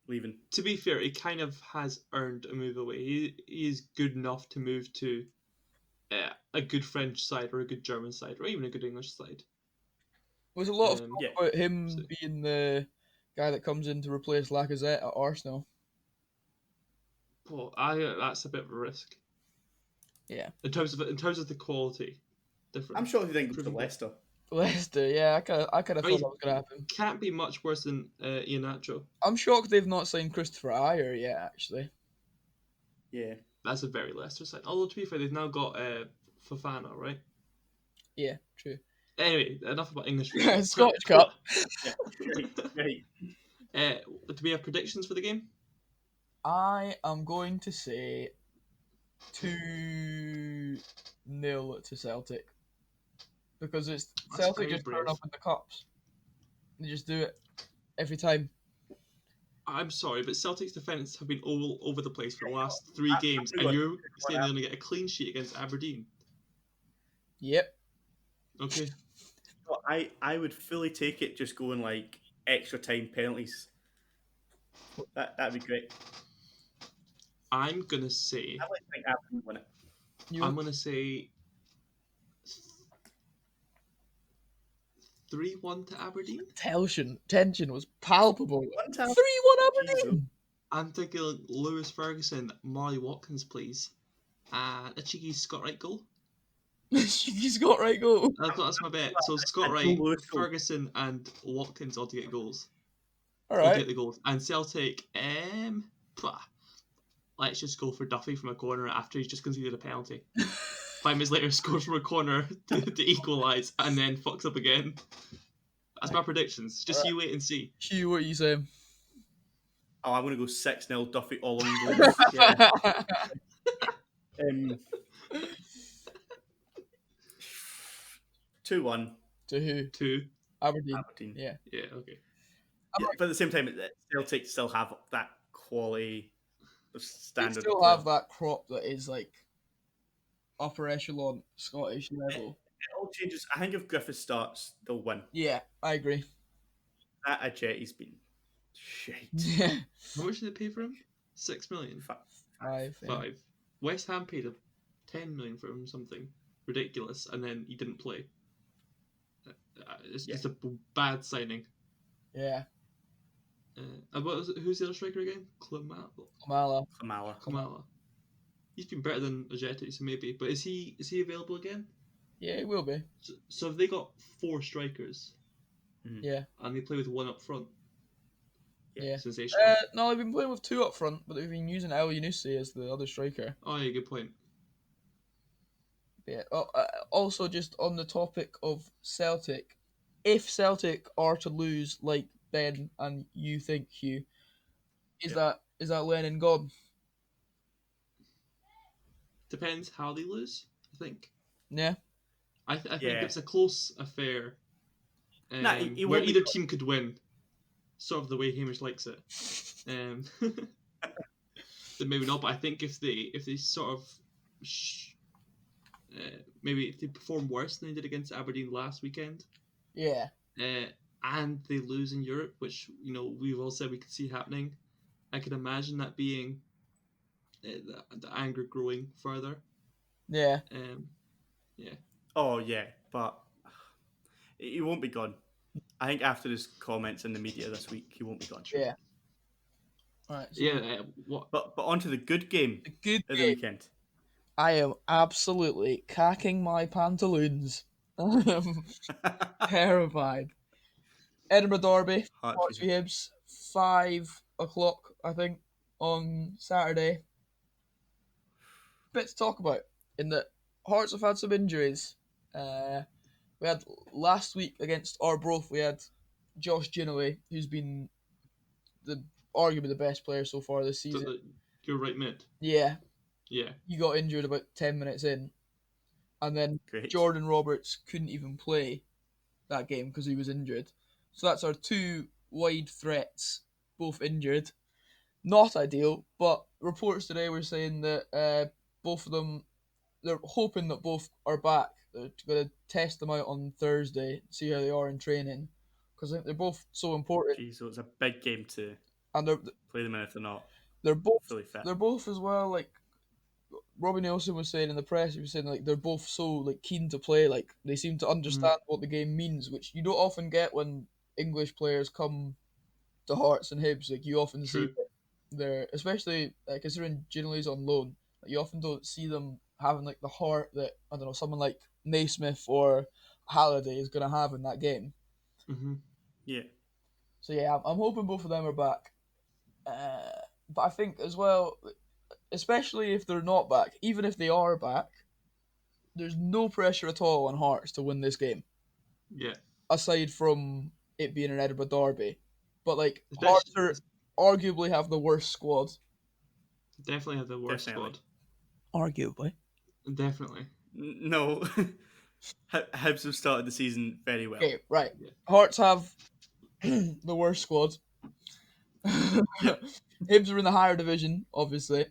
leaving. To be fair, he kind of has earned a move away. He is good enough to move to a good French side or a good German side or even a good English side. There's a lot of talk Yeah. about him so- being the guy that comes in to replace Lacazette at Arsenal. Well, that's a bit of a risk. Yeah. In terms of the quality difference. I'm sure he then goes to Proving- Leicester. Leicester, yeah, I kind of I thought mean, that was going to happen. Can't be much worse than Iheanacho. I'm shocked they've not signed Christopher Ayer yet, actually. Yeah. That's a very Leicester side. Although to be fair, they've now got Fofana, right? Yeah, true. Anyway, enough about English football. Scottish Cup. Yeah. Right. Do we have predictions for the game? I am going to say 2-0 to Celtic. Because it's That's Celtic very just turn brave. up in the cups. They just do it every time. I'm sorry, but Celtic's defence have been all over the place for the last 3 games, and you're saying they're going to get a clean sheet against Aberdeen. Yep. Okay. So I would fully take it just going like extra time penalties. That'd be great. I'm going to say... I'd like to think Aberdeen win it. I'm going to say 3-1 to Aberdeen. Tension was palpable. 3-1 Aberdeen. I'm thinking Lewis Ferguson, Marley Watkins, please. And a cheeky Scott Wright goal. He's got right goal. That's my bet. So Scott Wright, Ferguson, and Watkins all to get goals. All All right. to get the goals. And Celtic, let's just go for Duffy from a corner after he's just conceded a penalty. 5 minutes later, scores from a corner to equalise, and then fucks up again. That's my predictions. Just you wait and see. Hugh, what are you saying? Oh, I'm going to go 6-0 Duffy all on goals. Yeah. 2-1 To who? 2. Aberdeen. Aberdeen. Yeah. Yeah, okay. Yeah, but at the same time, Celtic still have that quality They standard. still have that crop that is like upper echelon Scottish level. It all changes. I think if Griffith starts, they'll win. Yeah, I agree. That Ajetti's been shite. Yeah. How much did they pay for him? 6 million. 5. Yeah. 5. West Ham paid 10 million for him, something ridiculous, and then he didn't play. It's just a bad signing. Yeah. And who's the other striker again? Kamala. Klamala. He's been better than Ajeti, so maybe. But is he available again? Yeah, it will be. So have they got 4 strikers? Yeah. And they play with 1 up front? Yeah. Sensational. No, they've been playing with 2 up front, but they've been using El Yunusi as the other striker. Oh, yeah, good point. Yeah. Also, just on the topic of Celtic, if Celtic are to lose, like Ben and you think, Hugh, is that Lennon gone? Depends how they lose, I think. Yeah. I think it's a close affair He where won't either be... team could win, sort of the way Hamish likes it. Then maybe not, but I think if they sort of maybe if they perform worse than they did against Aberdeen last weekend, Yeah. and they lose in Europe, which we've all said we could see happening, I can imagine that being the anger growing further. Yeah. Yeah. Oh, yeah, but he won't be gone. I think after his comments in the media this week, he won't be gone. Yeah. All right. So What? But on to the good game the good of the game. weekend. I am absolutely cacking my pantaloons. I'm terrified. Edinburgh Derby, Hearts v Hibs, 5 o'clock, I think, on Saturday. Bit to talk about in that Hearts have had some injuries. We had last week against Arbroath, we had Josh Ginaway, who's been arguably the best player so far this season. You're right mid. Yeah. Yeah. He got injured about 10 minutes in. And then Great. Jordan Roberts couldn't even play that game because he was injured. So that's our 2 wide threats, both injured. Not ideal, but reports today were saying that both of them, they're hoping that both are back. They're going to test them out on Thursday, see how they are in training, because I think they're both so important. Jeez, so it's a big game too. and Play them in if they're not they're both fully fit. they're both as well. Like Robbie Nelson was saying in the press, he was saying like they're both so like keen to play. Like they seem to understand what the game means, which you don't often get when English players come to Hearts and Hibs. Like you often see True. they're especially considering Ginley's on loan. Like, you often don't see them having like the heart that I don't know someone like Naismith or Halliday is gonna have in that game. Mm-hmm. Yeah. So yeah, I'm hoping both of them are back. But I think as well, especially if they're not back, even if they are back, there's no pressure at all on Hearts to win this game, Yeah. aside from it being an Edinburgh derby. But like Hearts Especially, are arguably have the worst squad. definitely have the worst Definitely. squad. Arguably. Definitely. No. Hibs have started the season very well. Okay, right. Yeah. Hearts have the worst squad. Yep. Hibs are in the higher division, obviously.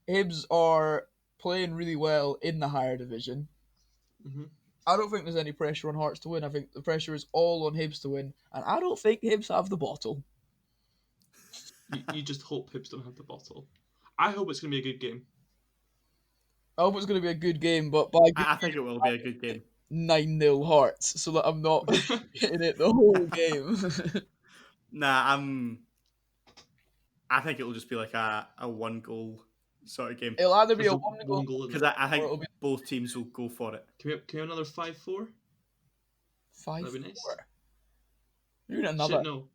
Hibs are playing really well in the higher division. Mm-hmm. I don't think there's any pressure on Hearts to win. I think the pressure is all on Hibs to win, and I don't think Hibs have the bottle. You just hope Hibs don't have the bottle. I hope it's going to be a good game. I hope it's going to be a good game, but by I think it will be a good game. 9-0 Hearts, so that I'm not getting it the whole game. Nah, I think it will just be like a 1-goal sort of game. It'll either be Just a a 1 one goal goal in Because it. I or think it'll be both teams will go for it. Can we have another 5-4? 5-4. That'd be nice. You're doing another. Shit, no.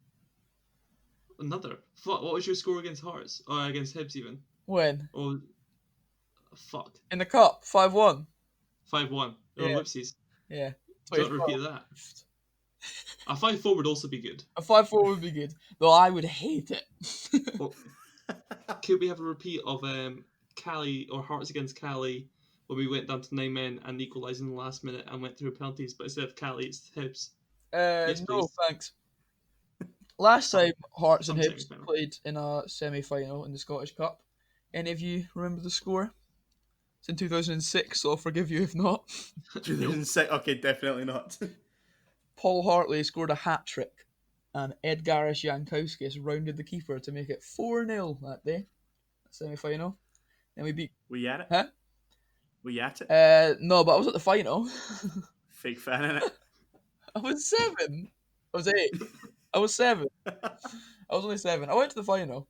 Another? Fuck, what was your score against Hearts? Or against Hibs even? When? Oh, fuck. In the cup, 5-1. 5-1. Oh, Yeah. whoopsies. Yeah. Do you want to repeat that? A 5-4 would also be good. A 5-4 would be good, though I would hate it. Or could we have a repeat of Cali or Hearts against Cali when we went down to 9 men and equalised in the last minute and went through penalties, but instead of Cali, it's Hibs? Yes, No, please. thanks. Last time Hearts and Some Hibs semi-final. played in a semi-final in the Scottish Cup. Any of you remember the score? It's in 2006, so I'll forgive you if not. 2006. Okay, definitely not. Paul Hartley scored a hat-trick, and Edgaris Jankowskis rounded the keeper to make it 4-0 that day, semi-final. Then we beat... Were you at it? Huh? Were you at it? No, but I was at the final. Fake fan, innit? I was 7. I was 8. I was 7. I was only 7. I went to the final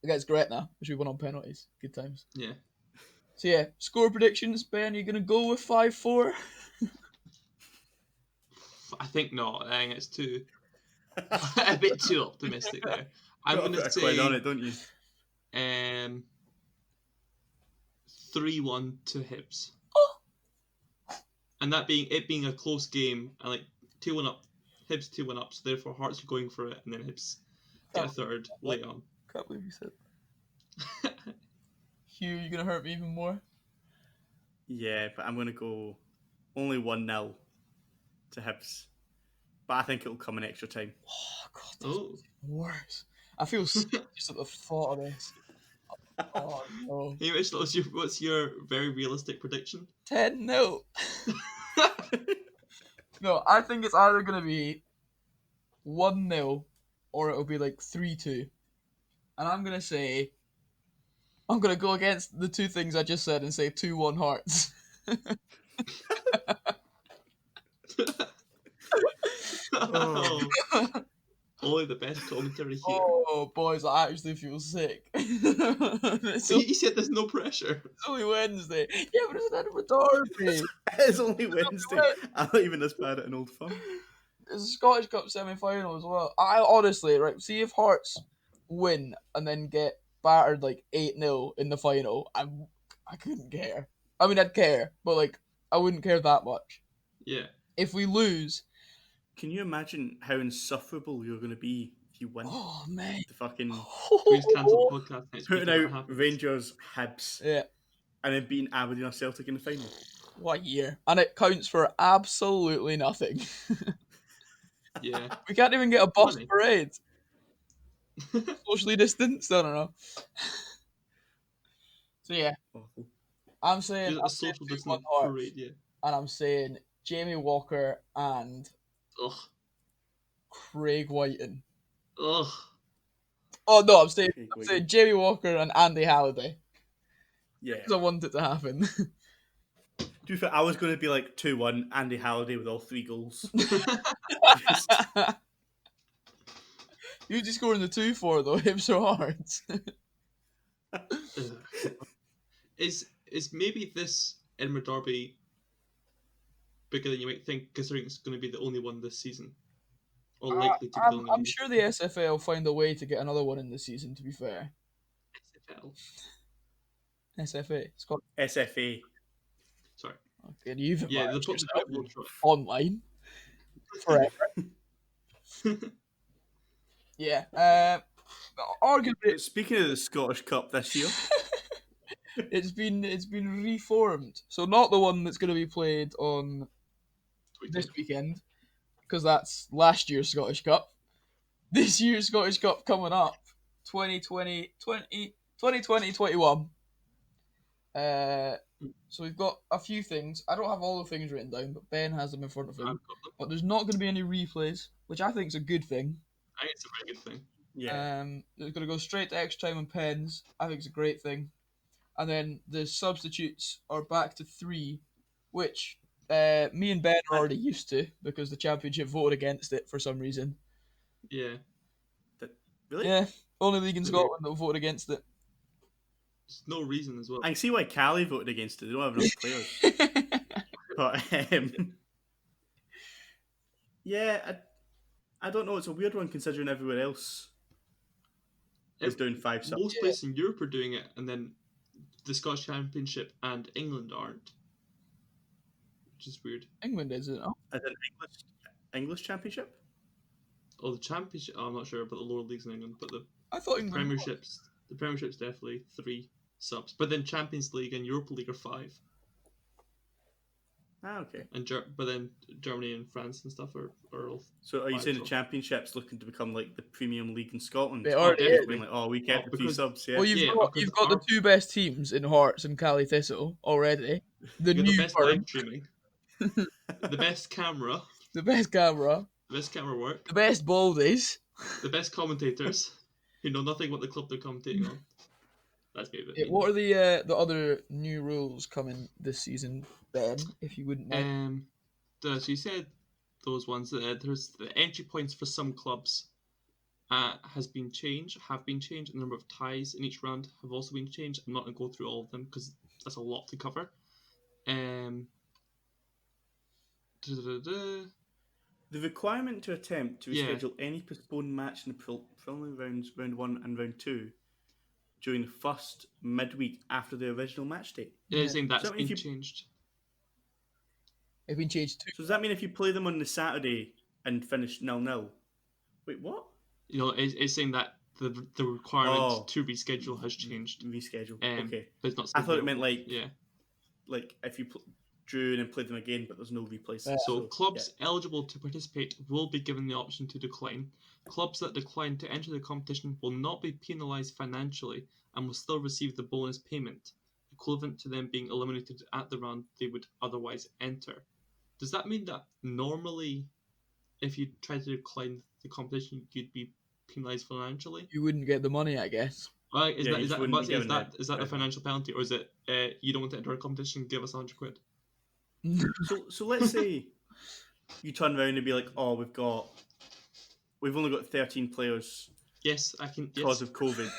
against Gretna, which we won on penalties. Good times. Yeah. So yeah, score predictions. Ben, are you gonna go with 5-4? I think not. I think it's too... a bit too optimistic there. I'm Got a going bit to of quid on say it, don't you? 3-1 to Hibs. Oh. And that being a close game, and like 2-1 up, Hibs 2-1 up, so therefore Hearts are going for it, and then Hibs get a third late on. Can't believe you said that. Hugh, you gonna hurt me even more? Yeah, but I'm going to go only 1-0 to Hibs. But I think it'll come in extra time. Oh god, that's Oh. worse. I feel sick just at the thought of this. Oh no. Hey, Rich, what's your very realistic prediction? 10-0. No, I think it's either gonna be 1-0 or it'll be like 3-2. And I'm gonna go against the two things I just said and say 2-1 Hearts. Oh. Only the best commentary here. Oh boys, I actually feel sick. It's So you said there's no pressure. only Wednesday. Yeah, but it's an Edinburgh derby. It's only Wednesday. I'm not even this bad at an old firm. It's a Scottish Cup semi-final as well. I honestly, right, see if Hearts win and then get battered like 8-0 in the final, I couldn't care. I mean, I'd care, but like, I wouldn't care that much. Yeah. If we lose, Can you imagine how insufferable you're going to be if you win? oh man, The fucking We just cancel the podcast next week. putting if that out happens. Rangers, Hibs, yeah, and then beating Aberdeen or Celtic in the final. what year? And it counts for absolutely nothing. Yeah. We can't even get a bus Funny. parade. Socially distanced? I don't know. So yeah, Awful. I'm saying Just a social 2-1 distance Hearts, parade, yeah. and I'm saying Jamie Walker and Ugh. Craig Whiten. Ugh. Oh no, I'm saying Okay, go again. Jamie Walker and Andy Halliday. Yeah. Because I want it to happen. To be fair, I was going to be like 2-1, Andy Halliday with all 3 goals. Who's he scoring the 2 for though? Hibs or Hearts? Is maybe this Edinburgh Derby bigger than you might think, considering it's going to be the only one this season, or likely to be the only one I'm this sure the SFA will find a way to get another one in this season. To be fair, SFL. SFA Scott. SFA. Sorry. Okay, you've Yeah, embarrassed the yourself will try. online forever. Yeah. Arguably, But speaking of the Scottish Cup this year, it's been reformed. So not the one that's going to be played on this weekend, because that's last year's Scottish Cup. This year's Scottish Cup coming up, 2020-21. So we've got a few things. I don't have all the things written down, but Ben has them in front of I've him. got them. But there's not going to be any replays, which I think is a good thing. I think it's a very good thing. yeah. It's going to go straight to extra time and pens. I think it's a great thing. And then the substitutes are back to 3, which me and Ben are already used to because the championship voted against it for some reason. Yeah. Really? Yeah, only league in Really? Scotland that voted against it. There's no reason as well. I can see why Cali voted against it. They don't have enough players. But yeah, I don't know. It's a weird one considering everywhere else is doing 5 subs. Most places in Europe are doing it, and then the Scottish Championship and England aren't, which is weird. England is it? Oh, As an English Championship? Oh, the Championship. I'm not sure about the lower leagues in England, but the I thought England. Premierships. The Premiership's definitely 3 subs, but then Champions League and Europa League are 5, Ah, okay. and but then Germany and France and stuff are all. So are you 5 saying as the well. Championship's looking to become like the Premium League in Scotland? It already is. Being like, we kept a few because- subs, yeah. Well, Yeah, you've because got the our- 2 best teams in Hearts and Cali Thistle already. The You got the new best firm, live streaming, the best camera, the best camera, the best camera work, the best baldies. the best commentators who know nothing about the club they're commentating on. That's me. Yeah, what are the other new rules coming this season, Ben? If you wouldn't mind. So you said those ones. There's the entry points for some clubs have been changed. The number of ties in each round have also been changed. I'm not going to go through all of them because that's a lot to cover. The requirement to attempt to Yeah. reschedule any postponed match in the preliminary rounds, round 1 and round 2, during the first midweek after the original match date. Yeah, saying that's So that means been you- changed. It's been changed too. So does that mean if you play them on the Saturday and finish 0-0? Wait, what? You know, it's saying that the requirement Oh. to reschedule has changed. Reschedule. Okay. But it's not. I still thought it meant available. like if you drew and then played them again, but there's no replays. So clubs eligible to participate will be given the option to decline. Clubs that decline to enter the competition will not be penalised financially and will still receive the bonus payment, equivalent to them being eliminated at the round they would otherwise enter. Does that mean that normally, if you try to decline the competition, you'd be penalised financially? You wouldn't get the money, I guess. Is Yeah, you that just wouldn't be given that the a financial penalty, or is it you don't want to enter a competition, give us £100? So let's say you turn around and be like, oh, we've only got 13 players Yes, I can. because Yes, of COVID.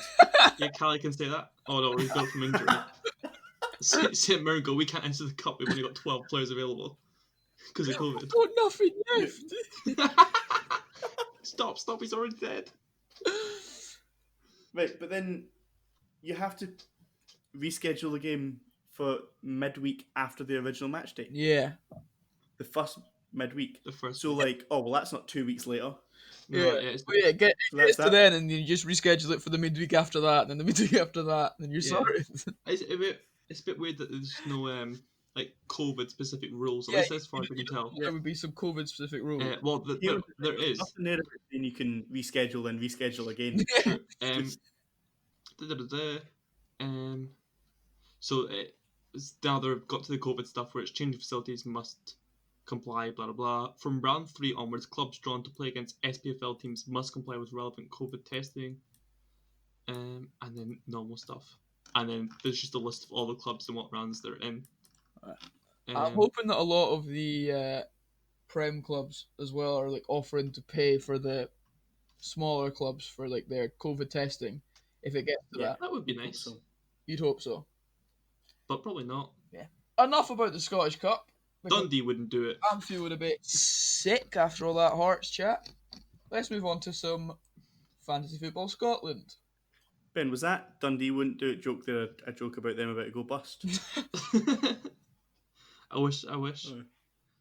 yeah, Callie can say that. Oh no, he's built from injury. St. Mirgo, we can't enter the cup. We've only got 12 players available because of COVID. Got nothing left. Stop! He's already dead. Right, but then you have to reschedule the game for midweek after the original match date. Yeah. The first midweek. The first. So like, oh well, that's not 2 weeks later. No, Yeah. it's Well, yeah, it So gets that's to that. then, and you just reschedule it for the midweek after that, and then the midweek after that, and then you're Yeah. sorted. it's a bit weird that there's no like COVID specific rules. At Yeah, least as far as we can tell. There would be some COVID specific rules. Well, there is. Nothing there about saying you can reschedule and reschedule again. True. Just- So now they've got to the COVID stuff where it's changing facilities must comply, blah blah blah. From round 3 onwards, clubs drawn to play against SPFL teams must comply with relevant COVID testing. and then normal stuff. And then there's just a list of all the clubs and what rounds they're in. I'm hoping that a lot of the Prem clubs as well are like offering to pay for the smaller clubs for like their COVID testing. If it gets to Yeah, that, That would be hope nice, so. you'd hope so. but probably not. Yeah. Enough about the Scottish Cup. Because Dundee wouldn't do it. I'm feeling a bit sick after all that Hearts chat. Let's move on to some Fantasy Football Scotland. Ben, was that Dundee wouldn't do it joke there a joke about them about to go bust? I wish. Oh.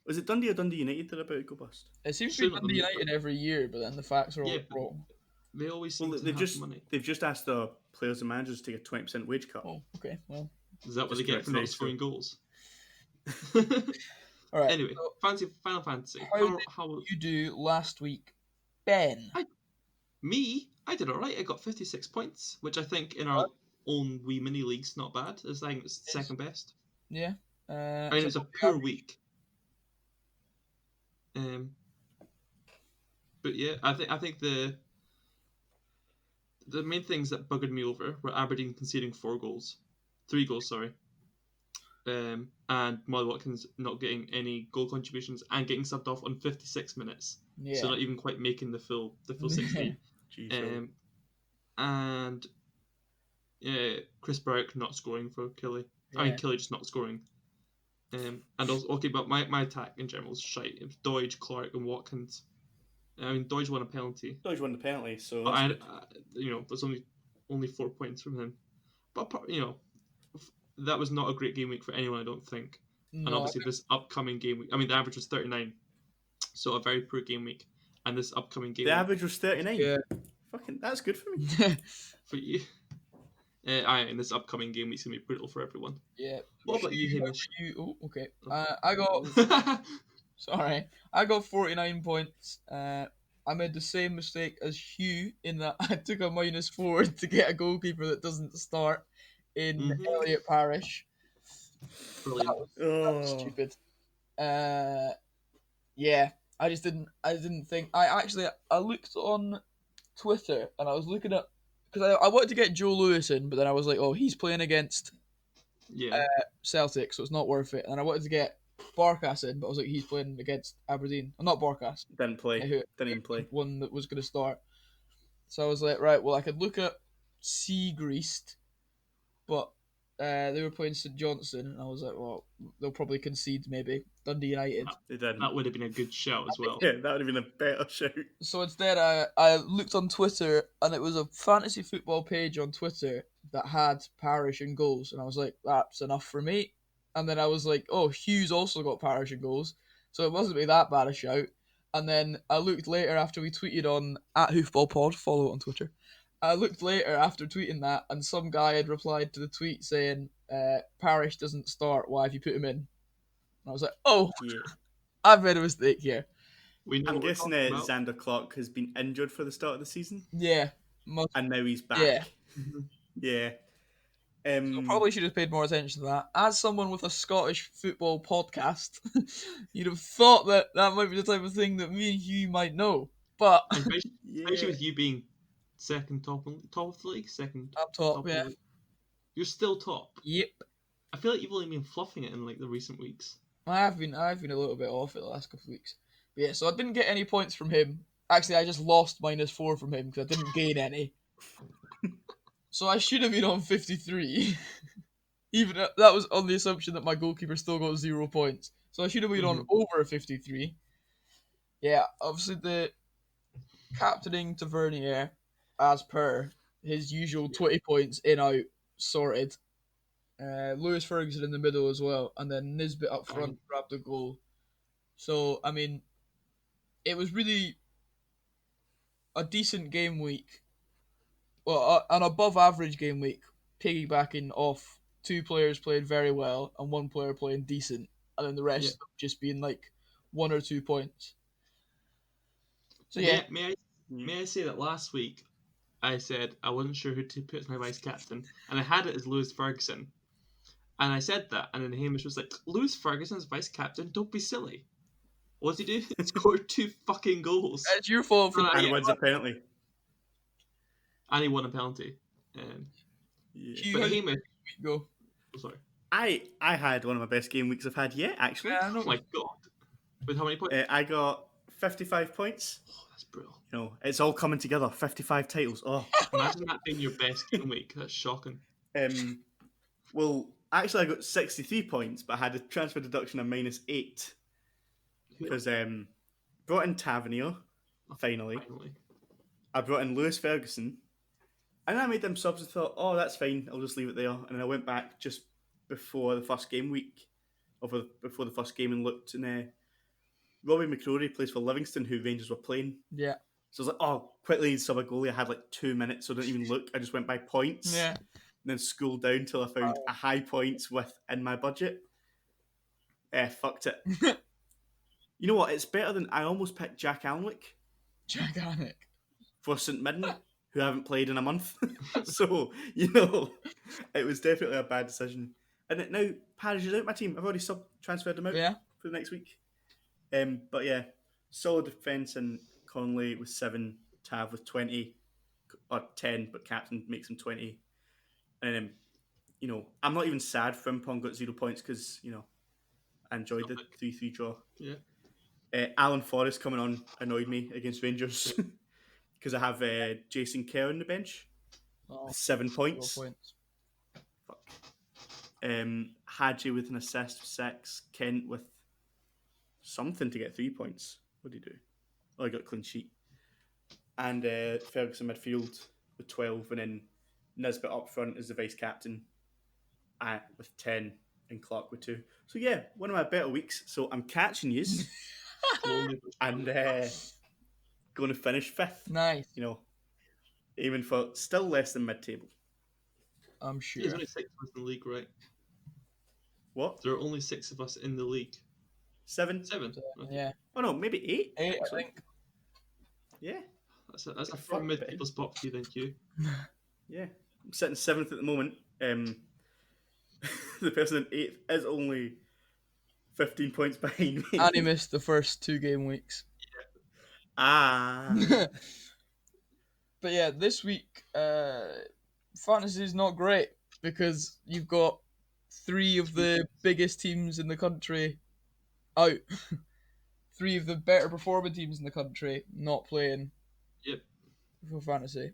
Was it Dundee or Dundee United that are about to go bust? It seems to be Shame on Dundee them, United every year, but then the facts are all Yeah, but- wrong. They always seem Well, to they've have just money. they've just asked the players and managers to take a 20% wage cut. Oh, okay. Well, Is that what Just they get for not today, so- scoring goals? all right. Anyway, So Final Fantasy. how did you do last week, Ben? I did alright. I got 56 points, which I think in our own wee mini league's not bad. I think it's second best. Yeah. I mean, it was a poor week. But yeah, I think the main things that buggered me over were Aberdeen conceding 3 goals, sorry. And Molly Watkins not getting any goal contributions and getting subbed off on 56 minutes. Yeah. So not even quite making the full 60. Jeez, And Chris Barrett not scoring for Kelly. I mean, Kelly just not scoring. And also, okay, but my attack in general was shite. It was Doige, Clark, and Watkins. I mean, Doige won a penalty. Doige won the penalty, so But that's good. there's only 4 points from him. But that was not a great game week for anyone, I don't think. No, And obviously, this upcoming game week, I mean, the average was 39, so a very poor game week. And this upcoming game The week average was 39. Yeah. Fucking, that's good for me. for you, and this upcoming game week's gonna be brutal for everyone. Yeah. What about you, Hamish? Oh, okay. I got 49 points. I made the same mistake as Hugh in that I took a -4 to get a goalkeeper that doesn't start in Elliot Parish. Brilliant. That was stupid. Yeah, I didn't think. I looked on Twitter and I was looking at because I wanted to get Joe Lewis in, but then I was like, oh, he's playing against Yeah. Celtic, so it's not worth it. And I wanted to get Barkas in, but I was like, he's playing against Aberdeen. Not Barkas. Didn't play. Who- Didn't even play. One that was going to start. So I was like, right, well, I could look at Seagreased, but they were playing St Johnstone, and I was like, well, they'll probably concede maybe. Dundee United. They didn't. That would have been a good shout as well. Yeah, that would have been a better shout. So instead, I looked on Twitter, and it was a fantasy football page on Twitter that had Parish and goals, and I was like, that's enough for me. And then I was like, oh, Hughes also got Parish and goals, so it wasn't be that bad a shout. And then I looked later after we tweeted on @Hoofball follow it on Twitter. I looked later after tweeting that, and some guy had replied to the tweet saying, Parish doesn't start, why have you put him in? And I was like, oh, Yeah. I've made a mistake here. We know I'm what we're guessing talking about. Xander Clark has been injured for the start of the season, Yeah. and now he's back. Yeah. Yeah. So probably should have paid more attention to that. As someone with a Scottish football podcast, you'd have thought that that might be the type of thing that me and Hugh might know. But And especially yeah. with you being second top of the league, second up top, top of yeah. the league. You're still top. Yep. I feel like you've only been fluffing it in like the recent weeks. I've been a little bit off it the last couple of weeks. But yeah, so I didn't get any points from him. Actually, I just lost -4 from him because I didn't gain any. So I should have been on 53. Even that was on the assumption that my goalkeeper still got 0 points. So I should have been on over 53. Yeah, obviously the captaining Tavernier, as per his usual 20 points in out sorted. Lewis Ferguson in the middle as well, and then Nisbet up front grabbed a goal. So I mean, it was really a decent game week. Well, an above average game week, piggybacking off 2 players playing very well and 1 player playing decent, and then the rest just being like 1 or 2 points. So yeah, May I say that last week I said I wasn't sure who to put as my vice captain, and I had it as Lewis Ferguson. And I said that, and then Hamish was like, Lewis Ferguson as vice captain? Don't be silly. What did he do? He scored 2 fucking goals. it's your fault for And he wins a penalty. And he won a penalty. Yeah. Hugh, But how did Hamish, you go? oh, sorry. I had one of my best game weeks I've had yet, actually. Yeah, I Oh know. my god. With how many points? I got 55 points. Oh, that's brutal. You know, it's all coming together. 55 titles. Oh, Imagine that being your best game week. That's shocking. well, actually, I got 63 points, but I had a transfer deduction of -8 Who because brought in Tavernier finally. finally? I brought in Lewis Ferguson, and I made them subs and thought, oh, that's fine. I'll just leave it there. And then I went back just before the first game week, before the first game, and looked, and Robbie McCrory plays for Livingston, who Rangers were playing. Yeah. So I was like, oh, quickly sub a goalie. I had like 2 minutes, so I didn't even look. I just went by points. Yeah. And then scrolled down till I found a high points within my budget. Fucked it. You know what? It's better than I almost picked Jack Alnwick Gigantic. for St Midden, who haven't played in a month. So, you know, it was definitely a bad decision. And now Parish is out my team. I've already transferred him out Yeah. for the next week. But yeah, solid defence and Conley with 7, Tav with 20, or 10, but captain makes him 20. And you know, I'm not even sad Frimpong got 0 points because, you know, I enjoyed the 3-3 draw. Yeah. Alan Forrest coming on annoyed me against Rangers because I have Jason Kerr on the bench Oh, with 7 0 points. points. Hadji with an assist of 6, Kent with something to get 3 points. What did he do? Oh, he got a clean sheet. And Ferguson midfield with 12, and then Nisbet up front as the vice captain with 10, and Clark with 2. So yeah, one of my better weeks. So I'm catching yous Slowly but and surely. going to finish 5th. Nice. You know, aiming for still less than mid-table. I'm There's sure. only 6 of us in the league, right? What? There are only 6 of us in the league. 7? 7. Okay. Yeah. Oh no, maybe 8. 8, I actually. think. Yeah, That's a Fuck, firm Ben. mid-table spot for you then, Hugh. yeah. I'm sitting 7th at the moment. The person in 8th is only 15 points behind me. And he missed the first 2 game weeks. Ah. But yeah, this week, fantasy is not great because you've got 3 of the biggest teams in the country out. 3 of the better performing teams in the country not playing Yep. for fantasy.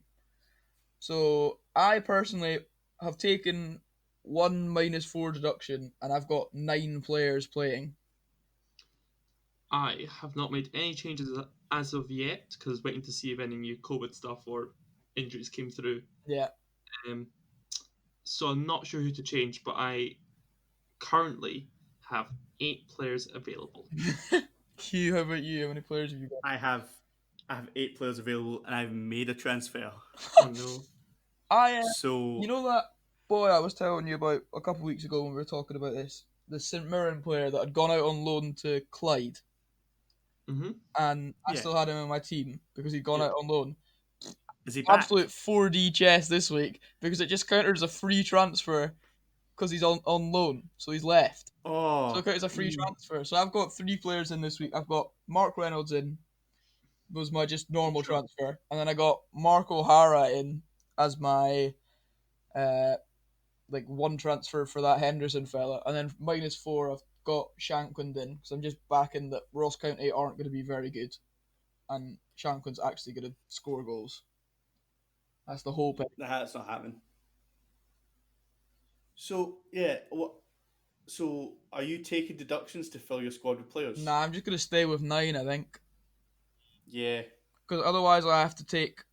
So I personally have taken 1 -4 deduction, and I've got 9 players playing. I have not made any changes as of yet because waiting to see if any new COVID stuff or injuries came through. Yeah. So I'm not sure who to change, but I currently have 8 players available. Hugh, how about you? How many players have you got? I have 8 players available, and I've made a transfer. Oh no. So You know that boy I was telling you about a couple of weeks ago when we were talking about this? The St Mirren player that had gone out on loan to Clyde, Mm-hmm. and I Yeah. still had him in my team because he'd gone Yep. out on loan. is he back? Absolute 4D chess this week because it just counted as a free transfer because he's on loan, so he's left. Oh, So it counted as a free transfer. So I've got 3 players in this week. I've got Mark Reynolds in, was my just normal Sure. transfer, and then I got Mark O'Hara in as my like 1 transfer for that Henderson fella, and then -4 I've got Shankland in because I'm just backing that Ross County aren't going to be very good, and Shankland's actually going to score goals. That's the whole pick. that's not happening. So yeah, what? So are you taking deductions to fill your squad with players? Nah, I'm just going to stay with 9, I think, Yeah. because otherwise I have to take.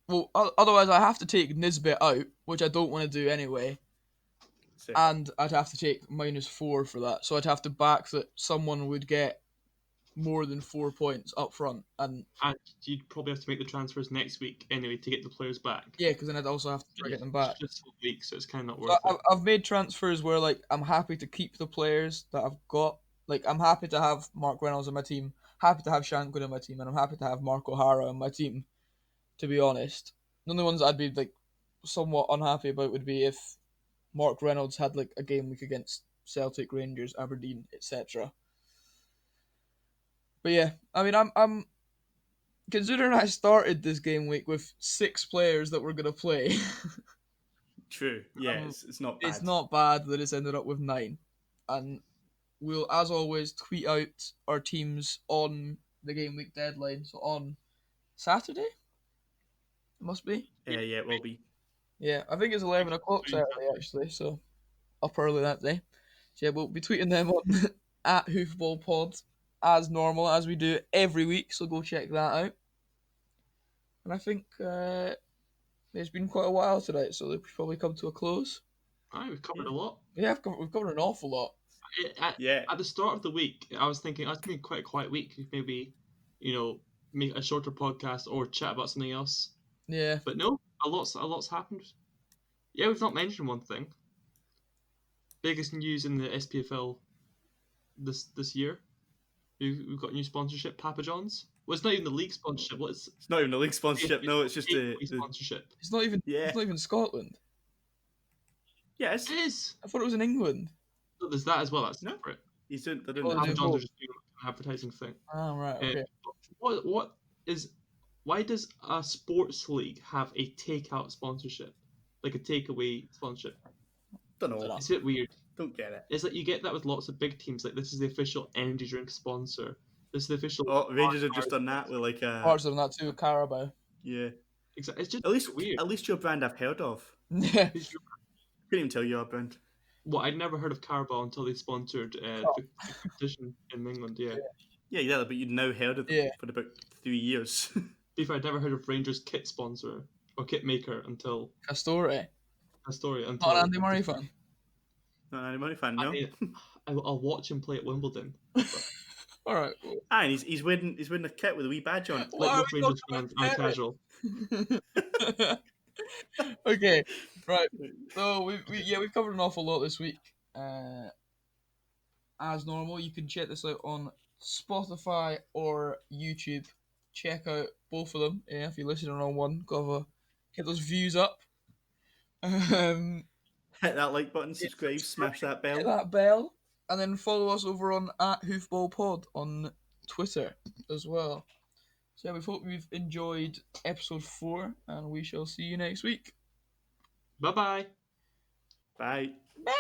Well, otherwise I have to take Nisbet out, which I don't want to do anyway. So, And I'd have to take -4 for that. So I'd have to back that someone would get more than 4 points up front. And And you'd probably have to make the transfers next week anyway to get the players back. yeah, because then I'd also have to try to get them back. It's just a week, so it's kind of not So worth it. I've made transfers where like I'm happy to keep the players that I've got. Like I'm happy to have Mark Reynolds on my team, happy to have Shankland on my team, and I'm happy to have Mark O'Hara on my team. To be honest, the only ones I'd be like somewhat unhappy about would be if Mark Reynolds had like a game week against Celtic, Rangers, Aberdeen, etc. But yeah, I mean, I'm considering I started this game week with 6 players that were gonna play. True. Yeah, Um, it's not bad. It's not bad that it's ended up with 9. And we'll, as always, tweet out our teams on the game week deadline. So on Saturday, it must be. Yeah, it will be. Yeah, I think it's 11 o'clock Saturday, actually. So up early that day. So yeah, we'll be tweeting them on at Hoofball Pod as normal, as we do every week. So go check that out. And I think it's been quite a while tonight, so we've probably come to a close. Aye, we've covered a lot. Yeah, we've covered an awful lot. At the start of the week, I was thinking I was being quite a quiet week. Maybe, make a shorter podcast or chat about something else. Yeah. But no, a lot's happened. Yeah, we've not mentioned one thing. Biggest news in the SPFL this year. We've got a new sponsorship, Papa John's. Well, it's not even the league sponsorship. It's not even the league sponsorship. No, it's just the sponsorship. It's not even. Yeah. It's not even Scotland. Yes. It is. I thought it was in England. So there's that as well. That's No. separate. They're Oh, doing Papa doing John's are both. just doing an advertising thing. Oh right. Okay. Why does a sports league have a takeout sponsorship, like a takeaway sponsorship? Don't know. It's a bit weird. Don't get it. It's like you get that with lots of big teams. Like this is the official energy drink sponsor. This is the official. Oh, Rangers have just done that with like a. Parts of that too. Carabao. Yeah. Exactly. It's just At least your brand I've heard of. Yeah. Couldn't even tell you our brand. Well, I'd never heard of Carabao until they sponsored the competition in England. Yeah. Yeah, exactly. But you'd now heard of them for about 3 years. Before I'd never heard of Rangers kit sponsor or kit maker until Castore. Until Not an Andy Murray fan. Not an Andy Murray fan, no. I'll watch him play at Wimbledon. All right. And he's wearing a kit with a wee badge on it. Like most Rangers fans, I'm casual. Okay. Right. So we've covered an awful lot this week. As normal, you can check this out on Spotify or YouTube. Check out both of them. Yeah, if you're listening on one, get those views up. Hit that like button, subscribe, smash that bell. Hit that bell, and then follow us over on at Hoofball Pod on Twitter as well. So yeah, we hope you've enjoyed episode 4, and we shall see you next week. Bye-bye. Bye. Bye.